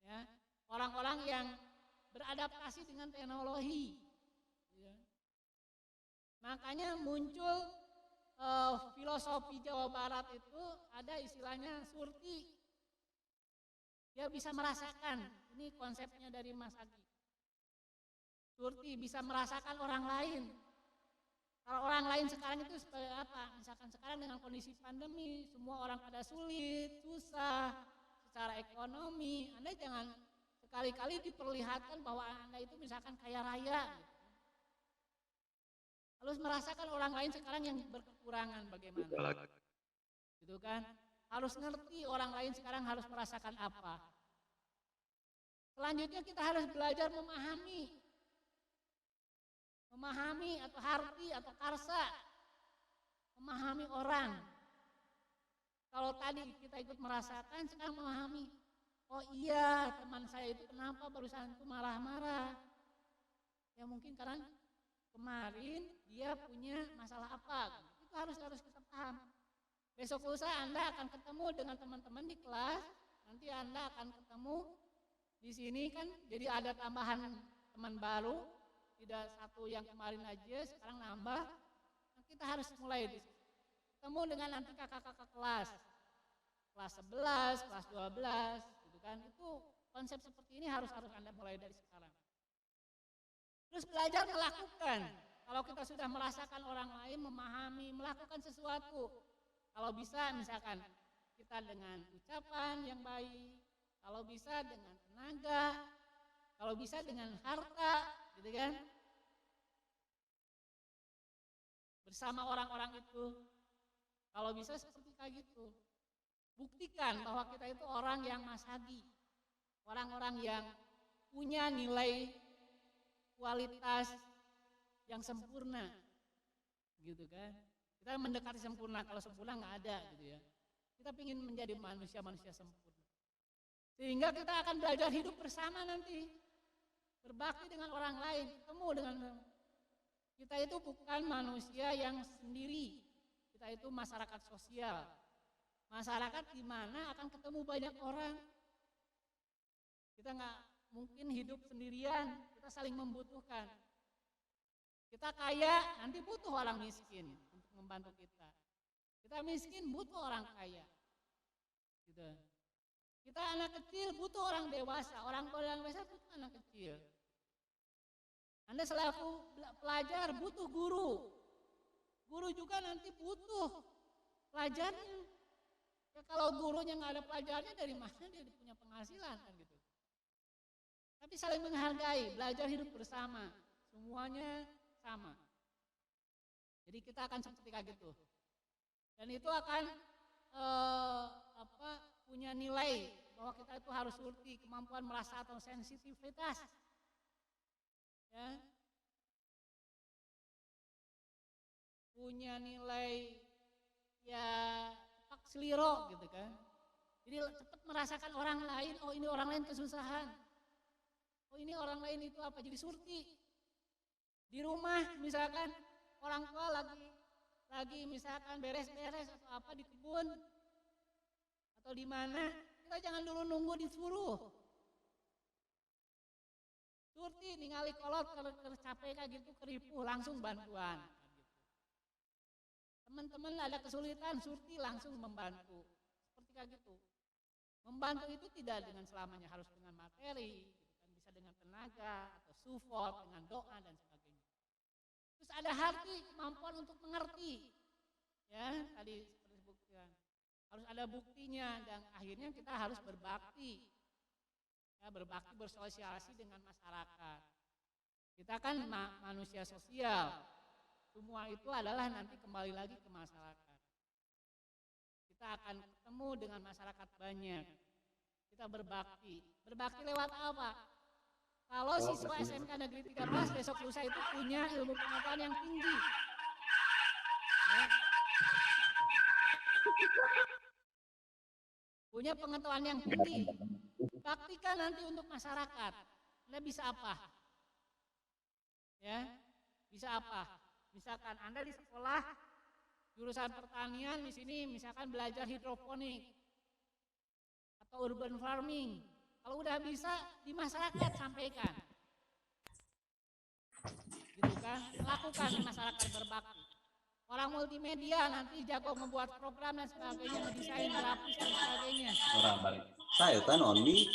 Ya, orang-orang yang beradaptasi dengan teknologi. Ya. Makanya muncul filosofi Jawa Barat itu ada istilahnya surti. Dia bisa merasakan, ini konsepnya dari Mas Agi. Surti bisa merasakan orang lain. Kalau orang lain sekarang itu seperti apa? Misalkan sekarang dengan kondisi pandemi, semua orang pada sulit, susah, secara ekonomi. Anda jangan sekali-kali diperlihatkan bahwa Anda itu misalkan kaya raya. Gitu. Harus merasakan orang lain sekarang yang berkekurangan bagaimana. Gitu kan? Harus ngerti orang lain sekarang harus merasakan apa. Selanjutnya kita harus belajar memahami atau harti atau karsa, memahami orang. Kalau tadi kita ikut merasakan, sekarang memahami. Oh iya, teman saya itu kenapa barusan itu marah-marah? Ya mungkin karena kemarin dia punya masalah apa. Itu harus kita paham. Besok lusa Anda akan ketemu dengan teman-teman di kelas. Nanti Anda akan ketemu di sini kan, jadi ada tambahan teman baru. Tidak satu yang kemarin aja, sekarang nambah. Nah, kita harus mulai ketemu dengan nanti kakak-kakak kelas 11, kelas 12, gitu kan. Itu konsep seperti ini harus Anda mulai dari sekarang. Terus belajar melakukan. Kalau kita sudah merasakan orang lain, memahami, melakukan sesuatu. Kalau bisa misalkan kita dengan ucapan yang baik, kalau bisa dengan tenaga, kalau bisa dengan harta, gitu kan? Bersama orang-orang itu, kalau bisa seperti kayak gitu. Buktikan bahwa kita itu orang yang masagi, orang-orang yang punya nilai kualitas yang sempurna, gitu kan? Kita mendekati sempurna, kalau sempurna nggak ada, gitu ya. Kita ingin menjadi manusia-manusia sempurna, sehingga kita akan belajar hidup bersama nanti. Berbakti dengan orang lain, ketemu dengan kita itu bukan manusia yang sendiri, kita itu masyarakat sosial, masyarakat di mana akan ketemu banyak orang. Kita nggak mungkin hidup sendirian, kita saling membutuhkan. Kita kaya, nanti butuh orang miskin untuk membantu kita. Kita miskin, butuh orang kaya. Gitu. Kita anak kecil, butuh orang dewasa, orang dewasa butuh anak kecil. Anda selaku pelajar butuh guru. Guru juga nanti butuh pelajarnya. Ya, kalau gurunya nggak ada pelajarnya, dari mana dia punya penghasilan kan gitu. Tapi saling menghargai, belajar hidup bersama, semuanya sama. Jadi kita akan seperti kayak gitu. Dan itu akan punya nilai bahwa kita itu harus ngerti kemampuan merasa atau sensitivitas. Ya. Punya nilai ya tepak seliro gitu kan. Jadi cepat merasakan orang lain, oh ini orang lain kesusahan. Oh ini orang lain itu apa, jadi surti. Di rumah misalkan orang tua lagi misalkan beres-beres atau apa di kebun atau di mana, kita jangan dulu nunggu disuruh. Surti ningali kolot capek kayak gitu keripuh langsung bantuan. Teman-teman ada kesulitan, surti langsung membantu. Seperti kayak gitu. Membantu itu tidak dengan selamanya harus dengan materi, gitu kan, bisa dengan tenaga atau support dengan doa dan sebagainya. Terus ada hati, kemampuan untuk mengerti. Ya, tadi seperti disebutkan. Harus ada buktinya dan akhirnya kita harus berbakti. Ya, berbakti bersosialisasi dengan masyarakat. Kita kan manusia sosial. Semua itu adalah nanti kembali lagi ke masyarakat. Kita akan ketemu dengan masyarakat banyak. Kita berbakti. Berbakti lewat apa? Kalau siswa SMK Negeri 13 besok lusa itu punya ilmu pengetahuan yang tinggi. Ya. Punya pengetahuan yang tinggi. Baktikan nanti untuk masyarakat. Anda bisa apa? Ya, bisa apa? Misalkan Anda di sekolah jurusan pertanian di sini misalkan belajar hidroponik atau urban farming. Kalau udah bisa di masyarakat sampaikan. Gitu kan? Lakukan masyarakat berbakti. Orang multimedia nanti jago membuat program dan sebagainya, mendesain grafis dan sebagainya. Orang balik. Saya kan Oni.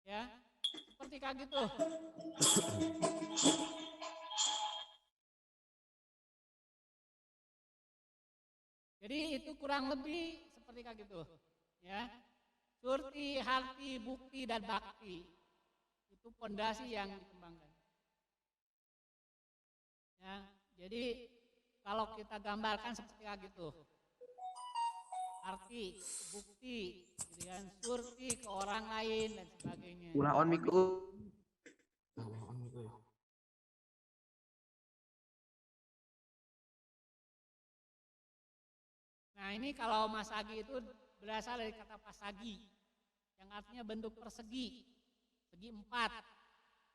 Ya, seperti kayak gitu. Jadi itu kurang lebih seperti kayak gitu. Ya, surti, harti, bukti, dan bakti. Itu pondasi yang dikembangkan. Ya, jadi kalau kita gambarkan seperti kayak gitu. Arti, bukti, gitu kan, surti ke orang lain dan sebagainya. Ulah on miku. Nah ini kalau masagi itu berasal dari kata pasagi, yang artinya bentuk persegi, segi empat,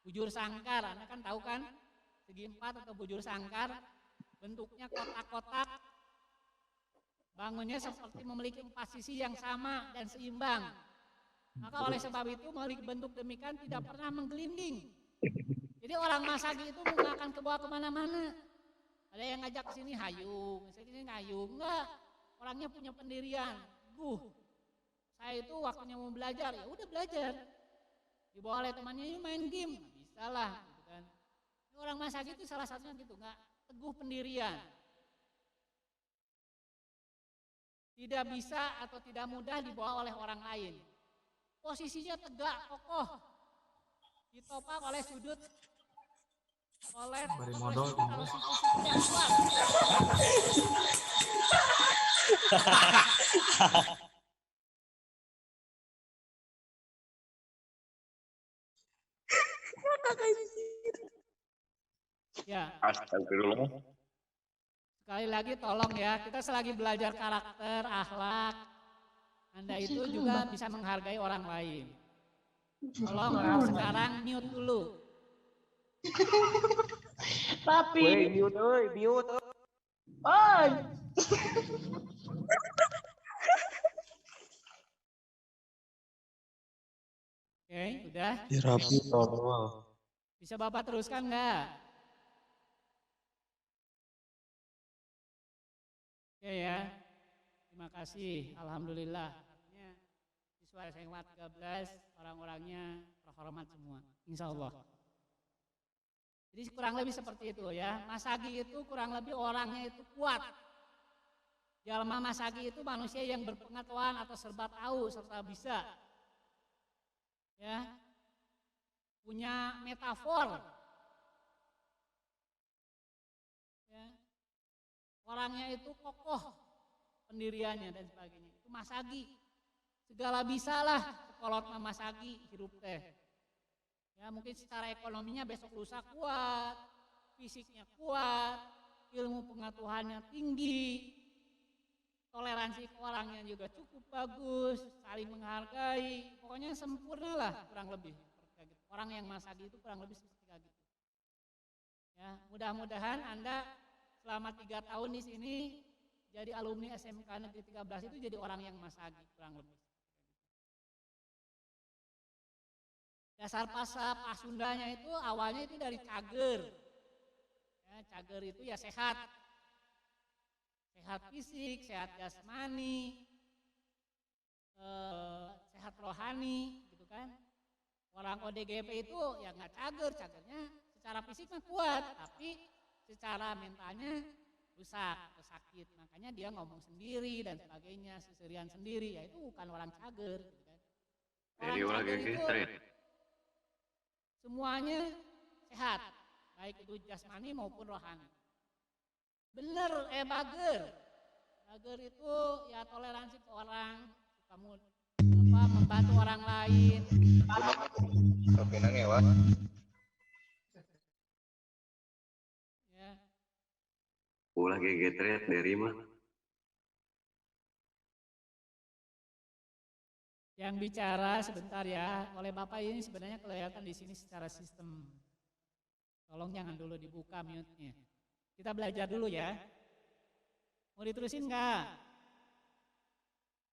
bujur sangkar. Anda kan tahu kan, segi empat atau bujur sangkar, bentuknya kotak-kotak, bangunnya seperti memiliki empat sisi yang sama dan seimbang. Maka oleh sebab itu memiliki bentuk demikian tidak pernah menggelinding. Jadi orang masagi itu nggak akan kebawa kemana-mana. Ada yang ngajak ke sini hayu, misalnya ke sini hayu, enggak. Orangnya punya pendirian. Saya itu waktunya mau belajar, ya udah belajar. Dibawa oleh temannya, yuk main game, nah, bisa lah, gitu kan. Orang masagi itu salah satunya gitu, nggak teguh pendirian. Tidak bisa atau tidak mudah dibawa oleh orang lain. Posisinya tegak, kokoh, ditopang oleh sudut, oleh sudut kalau siku-siku yang kuat. Ya. Astagfirullah. Sekali lagi tolong ya, kita selagi belajar karakter, akhlak, Anda itu juga bisa menghargai orang lain. Tolong sekarang mute dulu. Tapi, Woi, mute euy, mute. oi, Oke, udah. Dirapi normal. Bisa Bapak teruskan nggak? Oke ya, terima kasih. Alhamdulillah. Artinya siswa SMA 13 orang-orangnya terhormat semua. Insya Allah. Jadi kurang lebih seperti itu ya. Masagi itu kurang lebih orangnya itu kuat. Jalma masagi itu manusia yang berpengetahuan atau serba tahu serta bisa. Ya. Punya metafor. Ya. Orangnya itu kokoh pendiriannya dan sebagainya. Itu masagi. Segala bisalah sekolot masagi hirup teh. Ya mungkin secara ekonominya besok lusa kuat, fisiknya kuat, ilmu pengetahuannya tinggi, toleransi ke orangnya juga cukup bagus, saling menghargai, pokoknya sempurna lah kurang lebih. Orang yang masagi itu kurang lebih seperti itu. Ya, mudah-mudahan Anda selama 3 tahun di sini jadi alumni SMK Negeri 13 itu jadi orang yang masagi kurang lebih. Dasar Pasundanya itu awalnya itu dari cager. Ya, cager itu ya sehat. Sehat fisik, sehat jasmani, sehat rohani gitu kan. Orang ODGP itu ya nggak cager, cagernya secara fisik mah kuat, tapi secara mentalnya rusak atau sakit. Makanya dia ngomong sendiri dan sebagainya, seserian sendiri, ya itu bukan orang cager. Gitu kan. Orang cager itu semuanya sehat, baik itu jasmani maupun rohani. Bener, bager. Bager itu ya toleransi ke orang, kamu membantu orang lain. Kepinang ya, Wak. Ya. Ulah gegetret dari mah. Yang bicara sebentar ya, oleh Bapak ini sebenarnya kelihatan di sini secara sistem. Tolong jangan dulu dibuka mute-nya. Kita belajar dulu ya. Mau diterusin nggak?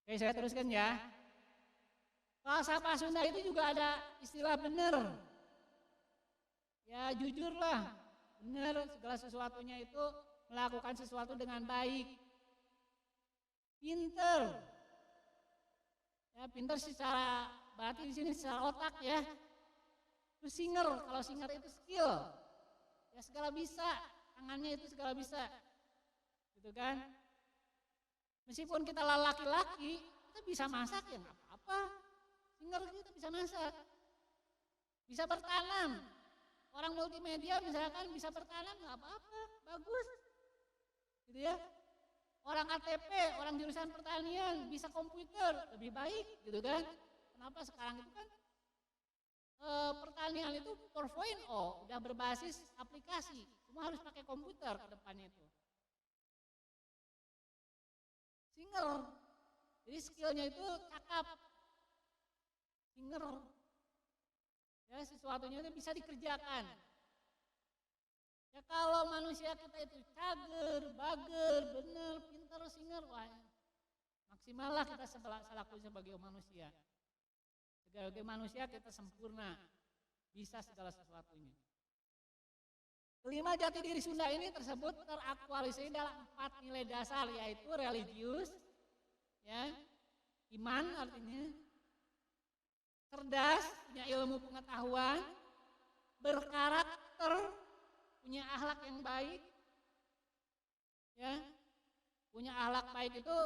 Oke, saya teruskan ya. Bahasa Sunda itu juga ada istilah benar. Ya jujurlah, benar segala sesuatunya itu melakukan sesuatu dengan baik. Pinter. Ya pinter secara, berarti di sini secara otak ya. Terus singer, kalau singer itu skill. Ya segala bisa, tangannya itu segala bisa. Gitu kan? Meskipun kita laki-laki, kita bisa masak ya nggak apa-apa. Singer kita bisa masak. Bisa bertanam. Orang multimedia misalkan bisa bertanam nggak apa-apa, bagus. Gitu ya. Orang ATP, orang jurusan pertanian bisa komputer, lebih baik gitu kan. Kenapa sekarang itu kan pertanian itu 4.0 udah berbasis aplikasi, semua harus pakai komputer ke depannya itu. Singer, jadi skillnya itu cakap. Singer, ya sesuatunya itu bisa dikerjakan. Ya kalau manusia kita itu cager, bager, bener, pinter, singer, wah maksimal lah kita selaku sebagai manusia. Sebagai manusia kita sempurna, bisa segala sesuatunya. Kelima jati diri Sunda ini tersebut teraktualisasi dalam 4 nilai dasar, yaitu religius, ya, iman artinya, cerdas, punya ilmu pengetahuan, berkarakter, punya akhlak yang baik, ya, punya akhlak baik itu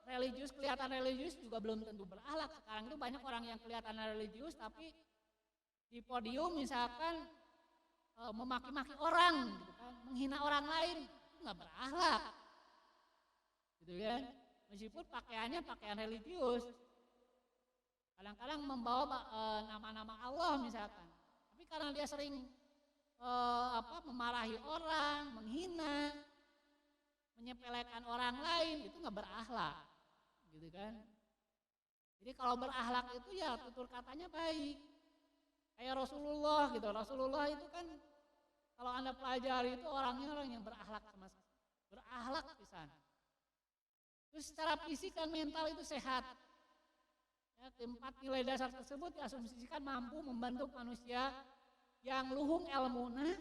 religius, kelihatan religius juga belum tentu berakhlak. Sekarang itu banyak orang yang kelihatan religius tapi di podium misalkan memaki-maki orang, gitu kan, menghina orang lain, itu nggak berakhlak, gitu kan. Meskipun pakaiannya pakaian religius, kadang-kadang membawa nama-nama Allah misalkan, tapi karena dia sering memarahi orang, menghina, menyepelekan orang lain, itu nggak berakhlak, gitu kan. Jadi kalau berakhlak itu ya tutur katanya baik, kayak Rasulullah gitu. Rasulullah itu kan kalau Anda pelajari itu orangnya orang yang berakhlak sama, berakhlak pisan. Terus secara fisik dan mental itu sehat. Ya, keempat nilai dasar tersebut diasumsikan mampu membentuk manusia yang luhung elmuna,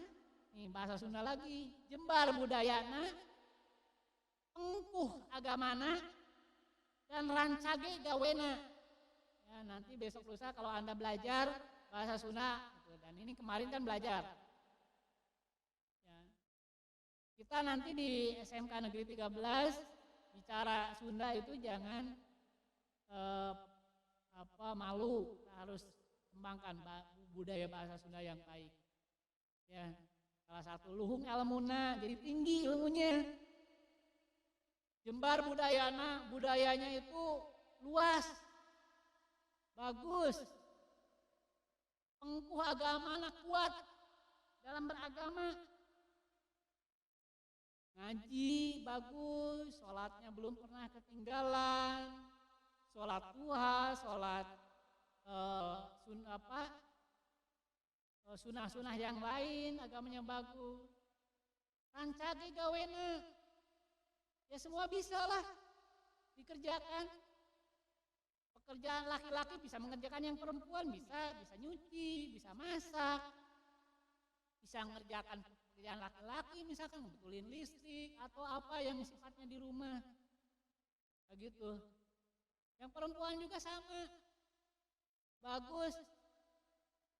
nih bahasa Sunda lagi, jembar budayana, engkuh agamana, dan rancage gawena. Ya, nanti besok lusa kalau Anda belajar bahasa Sunda, gitu. Dan ini kemarin kan belajar. Ya. Kita nanti di SMK Negeri 13 bicara Sunda itu jangan malu, kita harus kembangkan budaya bahasa Sunda yang baik. Ya, salah satu luhung elmuna, jadi tinggi ilmunya. Jembar budayana, budayanya itu luas, bagus. Pengkuh agama kuat dalam beragama. Ngaji bagus, sholatnya belum pernah ketinggalan, sholat duha, sholat sunah-sunah yang lain, agamanya bagus. Rancage gawena, ya semua bisa lah dikerjakan. Pekerjaan laki-laki bisa mengerjakan yang perempuan, bisa nyuci, bisa masak, bisa mengerjakan pekerjaan laki-laki, misalkan ngebetulin listrik atau apa yang sifatnya di rumah, begitu. Yang perempuan juga sama, bagus,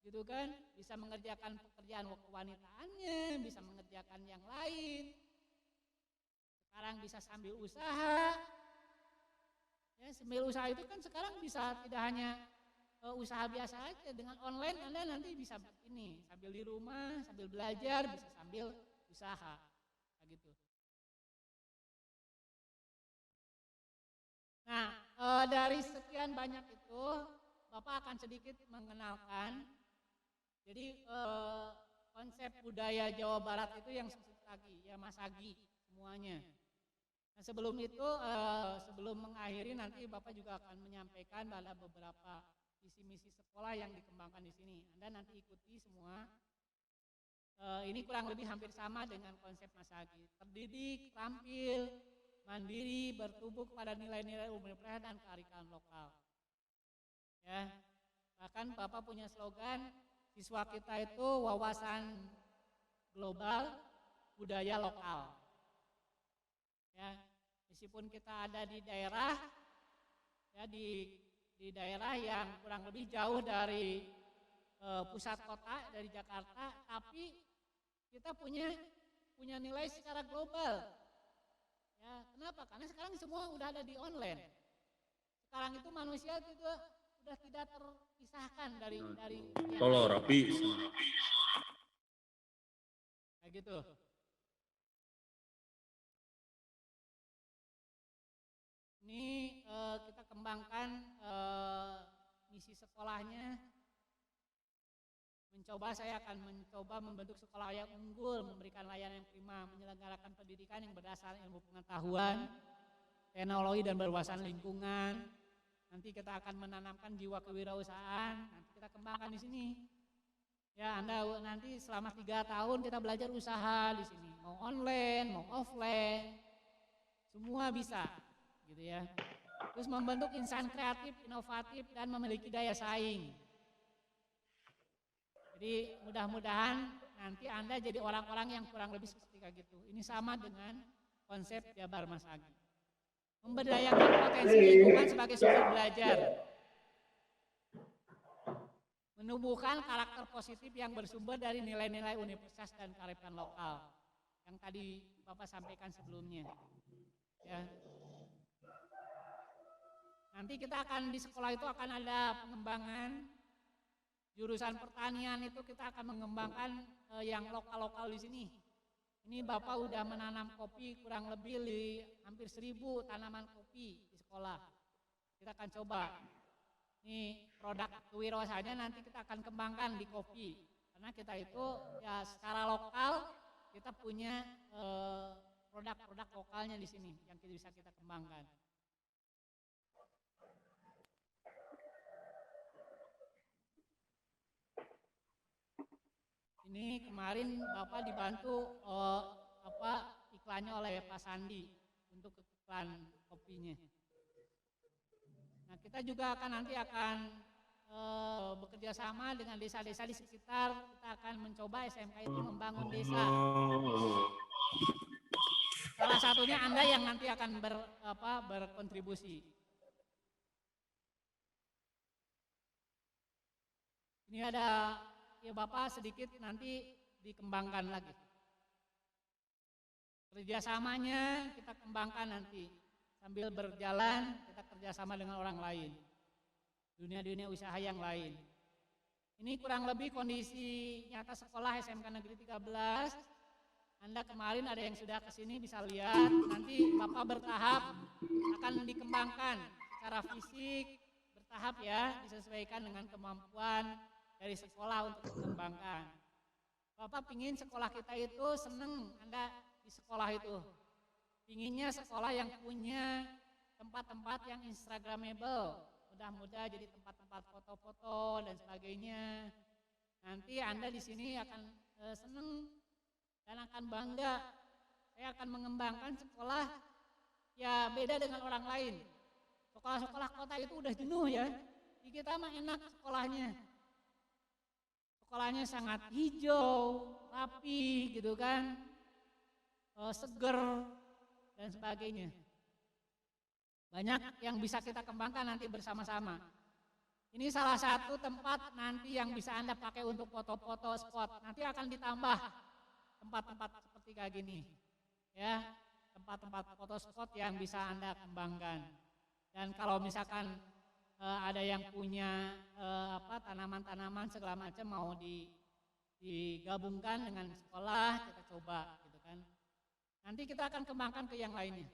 gitu kan, bisa mengerjakan pekerjaan kewanitaannya, bisa mengerjakan yang lain. Sekarang bisa sambil usaha. Ya, sambil usaha itu kan sekarang bisa tidak hanya usaha biasa aja, dengan online Anda nanti bisa ini sambil di rumah, sambil belajar, bisa sambil usaha, gitu. Nah, dari sekian banyak itu, Bapak akan sedikit mengenalkan. Jadi konsep budaya Jawa Barat itu yang seperti tadi, ya Mas Agi semuanya. Nah, sebelum itu, sebelum mengakhiri nanti Bapak juga akan menyampaikan pada beberapa visi misi sekolah yang dikembangkan di sini. Anda nanti ikuti semua. Ini kurang lebih hampir sama dengan konsep Mas Agi. Terdidik, terampil, mandiri, bertumbuh kepada nilai-nilai umum dan kearifan lokal. Ya, Bahkan Bapak punya slogan, siswa kita itu wawasan global, budaya lokal. Ya, meskipun kita ada di daerah, ya di daerah yang kurang lebih jauh dari pusat kota, dari Jakarta, tapi kita punya nilai secara global. Ya, kenapa? Karena sekarang semua udah ada di online. Sekarang itu manusia itu sudah tidak terpisahkan dari Tolong rapi. kayak gitu. Ini kita kembangkan misi sekolahnya. Saya akan mencoba membentuk sekolah yang unggul, memberikan layanan yang prima, menyelenggarakan pendidikan yang berdasarkan ilmu pengetahuan, teknologi dan berwawasan lingkungan. Nanti kita akan menanamkan jiwa kewirausahaan. Nanti kita kembangkan di sini. Ya, Anda nanti selama 3 tahun kita belajar usaha di sini, mau online, mau offline, semua bisa, gitu ya. Terus membentuk insan kreatif, inovatif dan memiliki daya saing. Jadi mudah-mudahan nanti Anda jadi orang-orang yang kurang lebih seperti kayak gitu. Ini sama dengan konsep Jabar Mas Agi. Memberdayakan potensi lingkungan sebagai sumber belajar. Menumbuhkan karakter positif yang bersumber dari nilai-nilai universitas dan kearifan lokal. Yang tadi Bapak sampaikan sebelumnya. Ya. Nanti kita akan di sekolah itu akan ada pengembangan jurusan pertanian, itu kita akan mengembangkan yang lokal-lokal di sini. Ini Bapak udah menanam kopi kurang lebih hampir 1000 tanaman kopi di sekolah. Kita akan coba. Ini produk kewirausahaannya nanti kita akan kembangkan di kopi. Karena kita itu ya secara lokal kita punya produk-produk lokalnya di sini yang bisa kita kembangkan. Ini kemarin Bapak dibantu iklannya oleh Pak Sandi untuk iklan kopinya. Nah, kita juga nanti akan bekerja sama dengan desa-desa di sekitar. Kita akan mencoba SMK itu membangun desa. Salah satunya Anda yang nanti akan berkontribusi. Ini ada ya Bapak sedikit nanti dikembangkan lagi. Kerjasamanya kita kembangkan nanti. Sambil berjalan kita kerjasama dengan orang lain. Dunia-dunia usaha yang lain. Ini kurang lebih kondisi nyata sekolah SMK Negeri 13. Anda kemarin ada yang sudah kesini bisa lihat. Nanti Bapak bertahap akan dikembangkan secara fisik, bertahap ya, disesuaikan dengan kemampuan dari sekolah untuk mengembangkan. Bapak pingin sekolah kita itu seneng Anda di sekolah itu. Pinginnya sekolah yang punya tempat-tempat yang instagramable, mudah-mudahan jadi tempat-tempat foto-foto dan sebagainya. Nanti Anda di sini akan seneng dan akan bangga. Saya akan mengembangkan sekolah ya beda dengan orang lain. Sekolah-sekolah kota itu udah jenuh ya. Di kita mah enak sekolahnya. Sekolahnya sangat hijau, rapi gitu kan, seger dan sebagainya. Banyak yang bisa kita kembangkan nanti bersama-sama. Ini salah satu tempat nanti yang bisa Anda pakai untuk foto-foto spot. Nanti akan ditambah tempat-tempat seperti kayak gini. Ya, tempat-tempat foto spot yang bisa Anda kembangkan. Dan kalau misalkan ada yang punya tanaman-tanaman segala macam mau digabungkan dengan sekolah, kita coba gitu kan. Nanti kita akan kembangkan ke yang lainnya.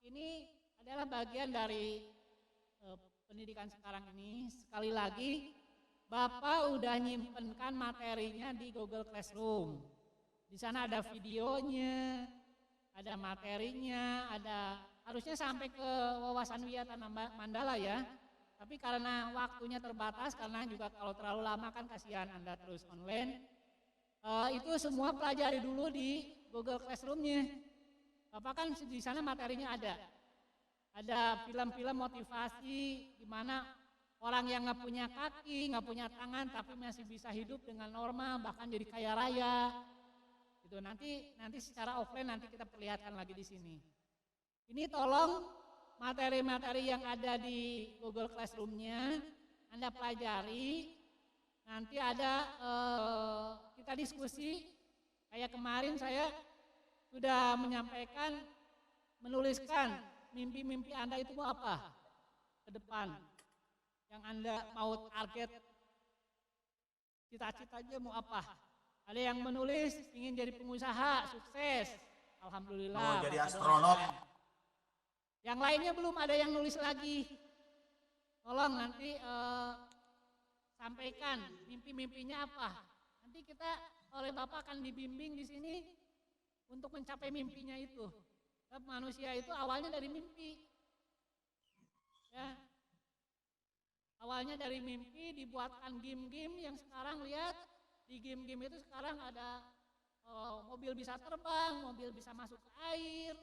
Ini adalah bagian dari pendidikan sekarang ini. Sekali lagi, Bapak udah nyimpenkan materinya di Google Classroom. Di sana ada videonya, ada materinya, harusnya sampai ke wawasan Wiyata Mandala ya. Tapi karena waktunya terbatas, karena juga kalau terlalu lama kan kasihan Anda terus online. Itu semua pelajari dulu di Google Classroom-nya. Bapak kan di sana materinya ada. ada film-film motivasi di mana orang yang nggak punya kaki, nggak punya tangan, tapi masih bisa hidup dengan normal, bahkan jadi kaya raya. Gitu. Nanti secara offline nanti kita perlihatkan lagi di sini. Ini tolong materi-materi yang ada di Google Classroom-nya Anda pelajari. Nanti ada kita diskusi. Kayak kemarin saya sudah menyampaikan, menuliskan mimpi-mimpi Anda itu mau apa ke depan. Yang Anda mau target, cita-citanya mau apa. Ada yang menulis ingin jadi pengusaha, sukses. Alhamdulillah. Mau jadi astronot. Yang lainnya belum ada yang nulis lagi. Tolong nanti sampaikan mimpi-mimpinya apa. Nanti kita oleh Bapak akan dibimbing di sini untuk mencapai mimpinya itu. Sebab manusia itu awalnya dari mimpi. Ya. Awalnya dari mimpi dibuatkan game-game yang sekarang lihat di game-game itu sekarang ada mobil bisa terbang, mobil bisa masuk ke air.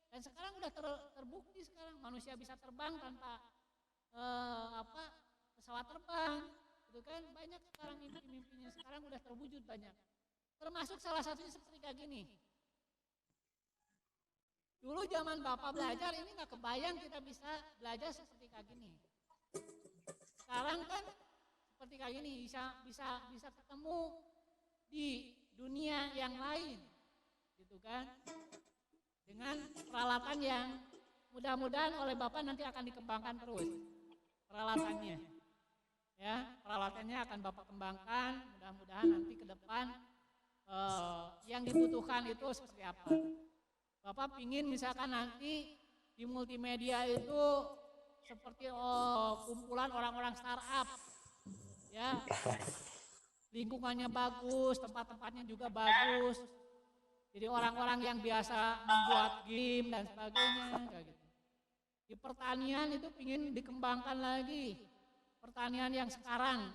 Dan sekarang udah terbukti sekarang manusia bisa terbang tanpa pesawat terbang. Itu kan banyak sekarang mimpi-mimpinya sekarang udah terwujud banyak. Termasuk salah satunya seperti kayak gini. Dulu zaman Bapak belajar ini nggak kebayang kita bisa belajar seperti kayak gini. Sekarang kan seperti kayak gini bisa ketemu di dunia yang lain, gitu kan? Dengan peralatan yang mudah-mudahan oleh Bapak nanti akan dikembangkan terus peralatannya. Ya, peralatannya akan Bapak kembangkan, mudah-mudahan nanti ke depan yang dibutuhkan itu seperti apa. Bapak pingin misalkan nanti di multimedia itu seperti kumpulan orang-orang startup, ya, lingkungannya bagus, tempat-tempatnya juga bagus. Jadi orang-orang yang biasa membuat game dan sebagainya, kayak gitu. Di pertanian itu pingin dikembangkan lagi, pertanian yang sekarang,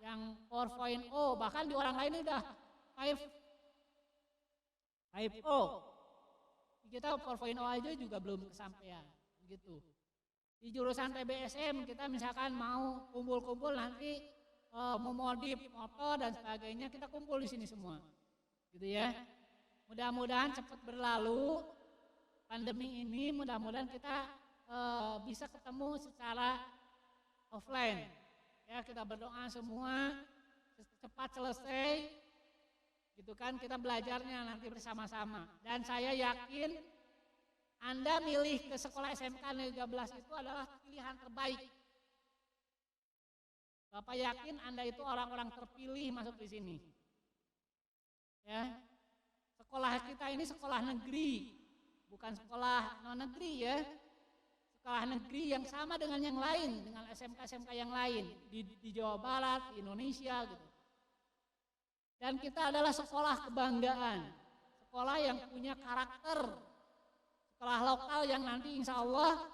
yang 4.0, bahkan di orang lain udah 5.0. Kita 4.0 aja juga belum kesampaian, gitu. Di jurusan TBSM kita misalkan mau kumpul-kumpul nanti memodif motor dan sebagainya, kita kumpul di sini semua, gitu ya. Mudah-mudahan cepat berlalu pandemi ini, mudah-mudahan kita bisa ketemu secara offline. Ya, kita berdoa semua cepat selesai, gitu kan, kita belajarnya nanti bersama-sama. Dan saya yakin Anda milih ke sekolah SMK Negeri 13 itu adalah pilihan terbaik. Bapak yakin Anda itu orang-orang terpilih masuk di sini. Ya. Sekolah kita ini sekolah negeri, bukan sekolah non negeri ya. Sekolah negeri yang sama dengan yang lain, dengan SMK-SMK yang lain di Jawa Barat, di Indonesia gitu. Dan kita adalah sekolah kebanggaan, sekolah yang punya karakter, sekolah lokal yang nanti insya Allah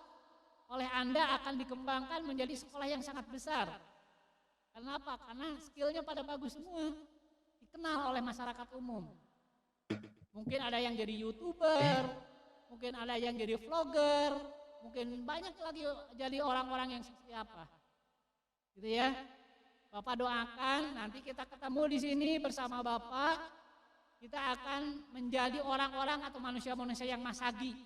oleh Anda akan dikembangkan menjadi sekolah yang sangat besar. Kenapa? Karena skillnya pada bagus semua, dikenal oleh masyarakat umum. Mungkin ada yang jadi YouTuber, mungkin ada yang jadi vlogger, mungkin banyak lagi jadi orang-orang yang seperti apa. Gitu ya. Bapak doakan nanti kita ketemu di sini bersama Bapak, kita akan menjadi orang-orang atau manusia-manusia yang masagi.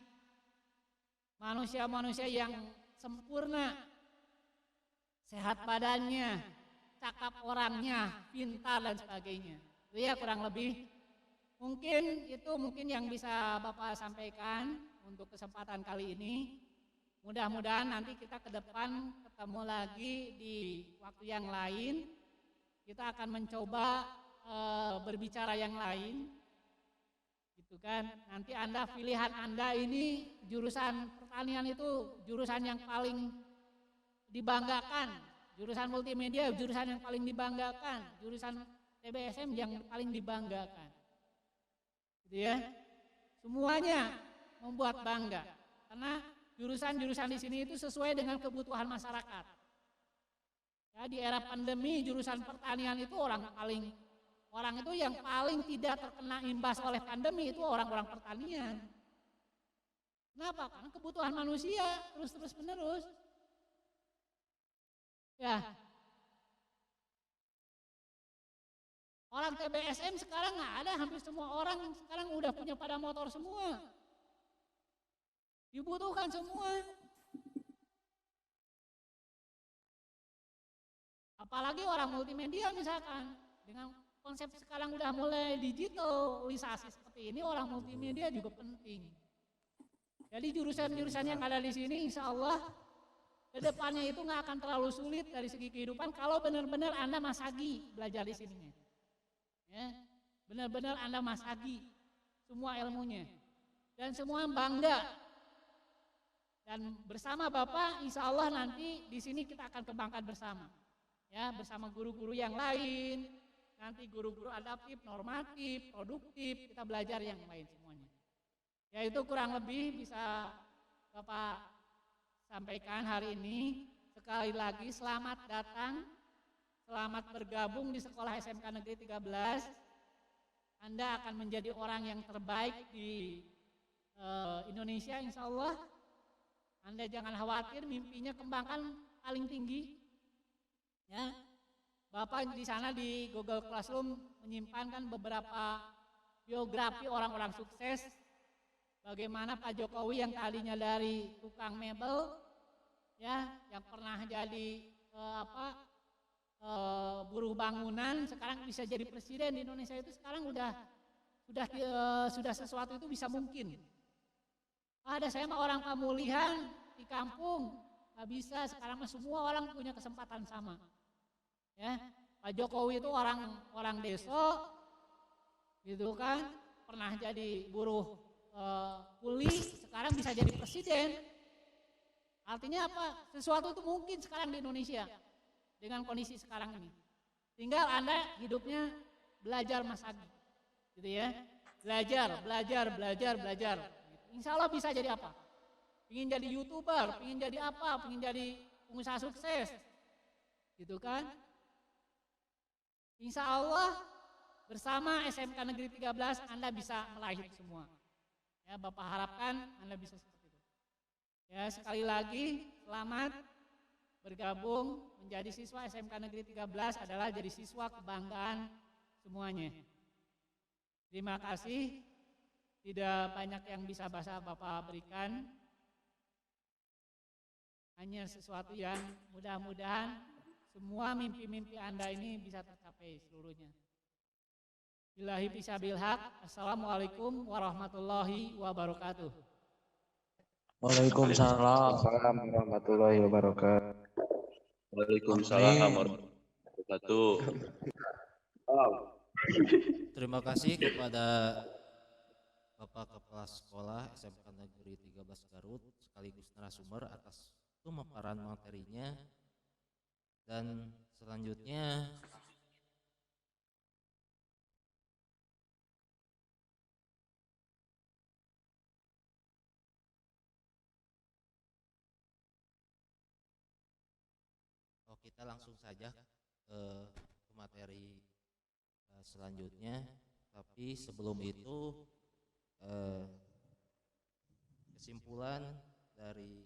Manusia-manusia yang sempurna, sehat badannya, cakap orangnya, pintar dan sebagainya. Itu ya kurang lebih. Mungkin yang bisa Bapak sampaikan untuk kesempatan kali ini. Mudah-mudahan nanti kita ke depan ketemu lagi di waktu yang lain. Kita akan mencoba berbicara yang lain. Gitu kan. Nanti pilihan Anda ini jurusan pertanian itu jurusan yang paling dibanggakan. Jurusan multimedia jurusan yang paling dibanggakan. Jurusan TBSM yang paling dibanggakan. Gitu ya. Semuanya membuat bangga. Karena jurusan-jurusan di sini itu sesuai dengan kebutuhan masyarakat. Ya, di era pandemi jurusan pertanian itu orang itu yang paling tidak terkena imbas oleh pandemi itu orang-orang pertanian. Kenapa? Karena kebutuhan manusia terus menerus. Ya. Orang TBSM sekarang nggak ada, hampir semua orang sekarang udah punya pada motor semua. Dibutuhkan semua. Apalagi orang multimedia misalkan, dengan konsep sekarang udah mulai digitalisasi seperti ini, orang multimedia juga penting. Jadi jurusan-jurusan yang ada di sini insya Allah kedepannya itu nggak akan terlalu sulit dari segi kehidupan kalau benar-benar Anda masagi belajar di sini. Ya, benar-benar Anda masagi semua ilmunya dan semua bangga. Dan bersama Bapak insya Allah nanti di sini kita akan kembangkan bersama. Ya, bersama guru-guru yang lain, nanti guru-guru adaptif, normatif, produktif, kita belajar yang lain semuanya. Ya itu kurang lebih bisa Bapak sampaikan hari ini. Sekali lagi selamat datang, selamat bergabung di Sekolah SMK Negeri 13. Anda akan menjadi orang yang terbaik di Indonesia insya Allah. Anda jangan khawatir, mimpinya kembangkan paling tinggi. Ya, Bapak di sana di Google Classroom menyimpan kan beberapa biografi orang-orang sukses. Bagaimana Pak Jokowi yang tadinya dari tukang mebel, ya, yang pernah jadi buruh bangunan, sekarang bisa jadi presiden di Indonesia itu sekarang sudah sesuatu itu bisa mungkin. Ada saya mah orang pemulihan di kampung, nggak bisa, sekarang mah semua orang punya kesempatan sama. Ya, Pak Jokowi itu orang desa, gitu kan, pernah jadi buruh kuli, sekarang bisa jadi presiden. Artinya apa? Sesuatu itu mungkin sekarang di Indonesia dengan kondisi sekarang ini. Tinggal Anda hidupnya belajar masagi, gitu ya. Belajar. Insya Allah bisa jadi apa? Ingin jadi YouTuber, ingin jadi apa? Ingin jadi pengusaha sukses, gitu kan? Insya Allah bersama SMK Negeri 13 Anda bisa meraih semua. Ya, Bapak harapkan Anda bisa seperti itu. Ya, sekali lagi selamat bergabung menjadi siswa SMK Negeri 13 adalah jadi siswa kebanggaan semuanya. Terima kasih. Tidak banyak yang bisa Bapak berikan. Hanya sesuatu yang mudah-mudahan semua mimpi-mimpi Anda ini bisa tercapai seluruhnya. Billahi bisabil haq. Assalamualaikum warahmatullahi wabarakatuh. Waalaikumsalam warahmatullahi wabarakatuh. Waalaikumsalam warahmatullahi wabarakatuh. Terima kasih kepada Bapak Kepala Sekolah SMK Negeri 13 Garut sekaligus narasumber atas pemaparan materinya. Dan selanjutnya kita langsung saja ke materi selanjutnya. Tapi sebelum itu kesimpulan dari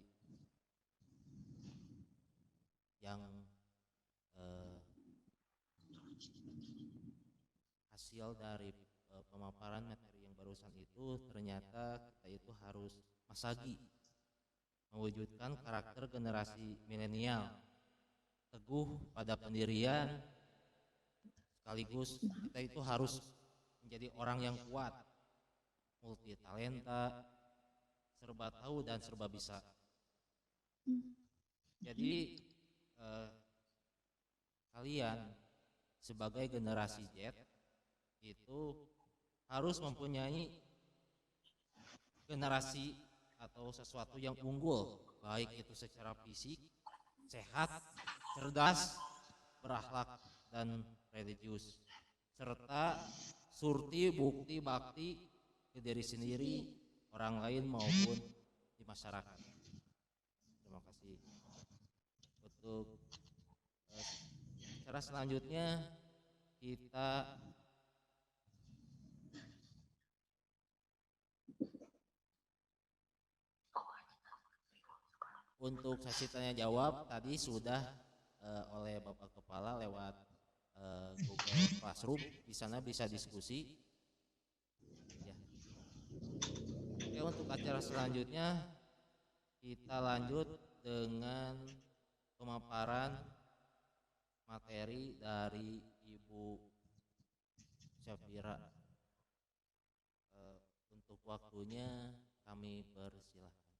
yang hasil dari pemaparan materi yang barusan itu, ternyata kita itu harus masagi mewujudkan karakter generasi milenial, teguh pada pendirian, sekaligus kita itu harus menjadi orang yang kuat, multi talenta, serba tahu dan serba bisa. Jadi kalian sebagai generasi Z itu harus mempunyai generasi atau sesuatu yang unggul, baik itu secara fisik, sehat, cerdas, berakhlak, dan religius, serta surti bukti bakti ke diri sendiri, orang lain maupun di masyarakat. Terima kasih. Untuk cara selanjutnya kita untuk sesi tanya jawab tadi sudah oleh Bapak Kepala lewat Google Classroom. Di sana bisa diskusi. Ya. Oke, untuk acara selanjutnya kita lanjut dengan pemaparan materi dari Ibu Syafira. Untuk waktunya kami persilahkan.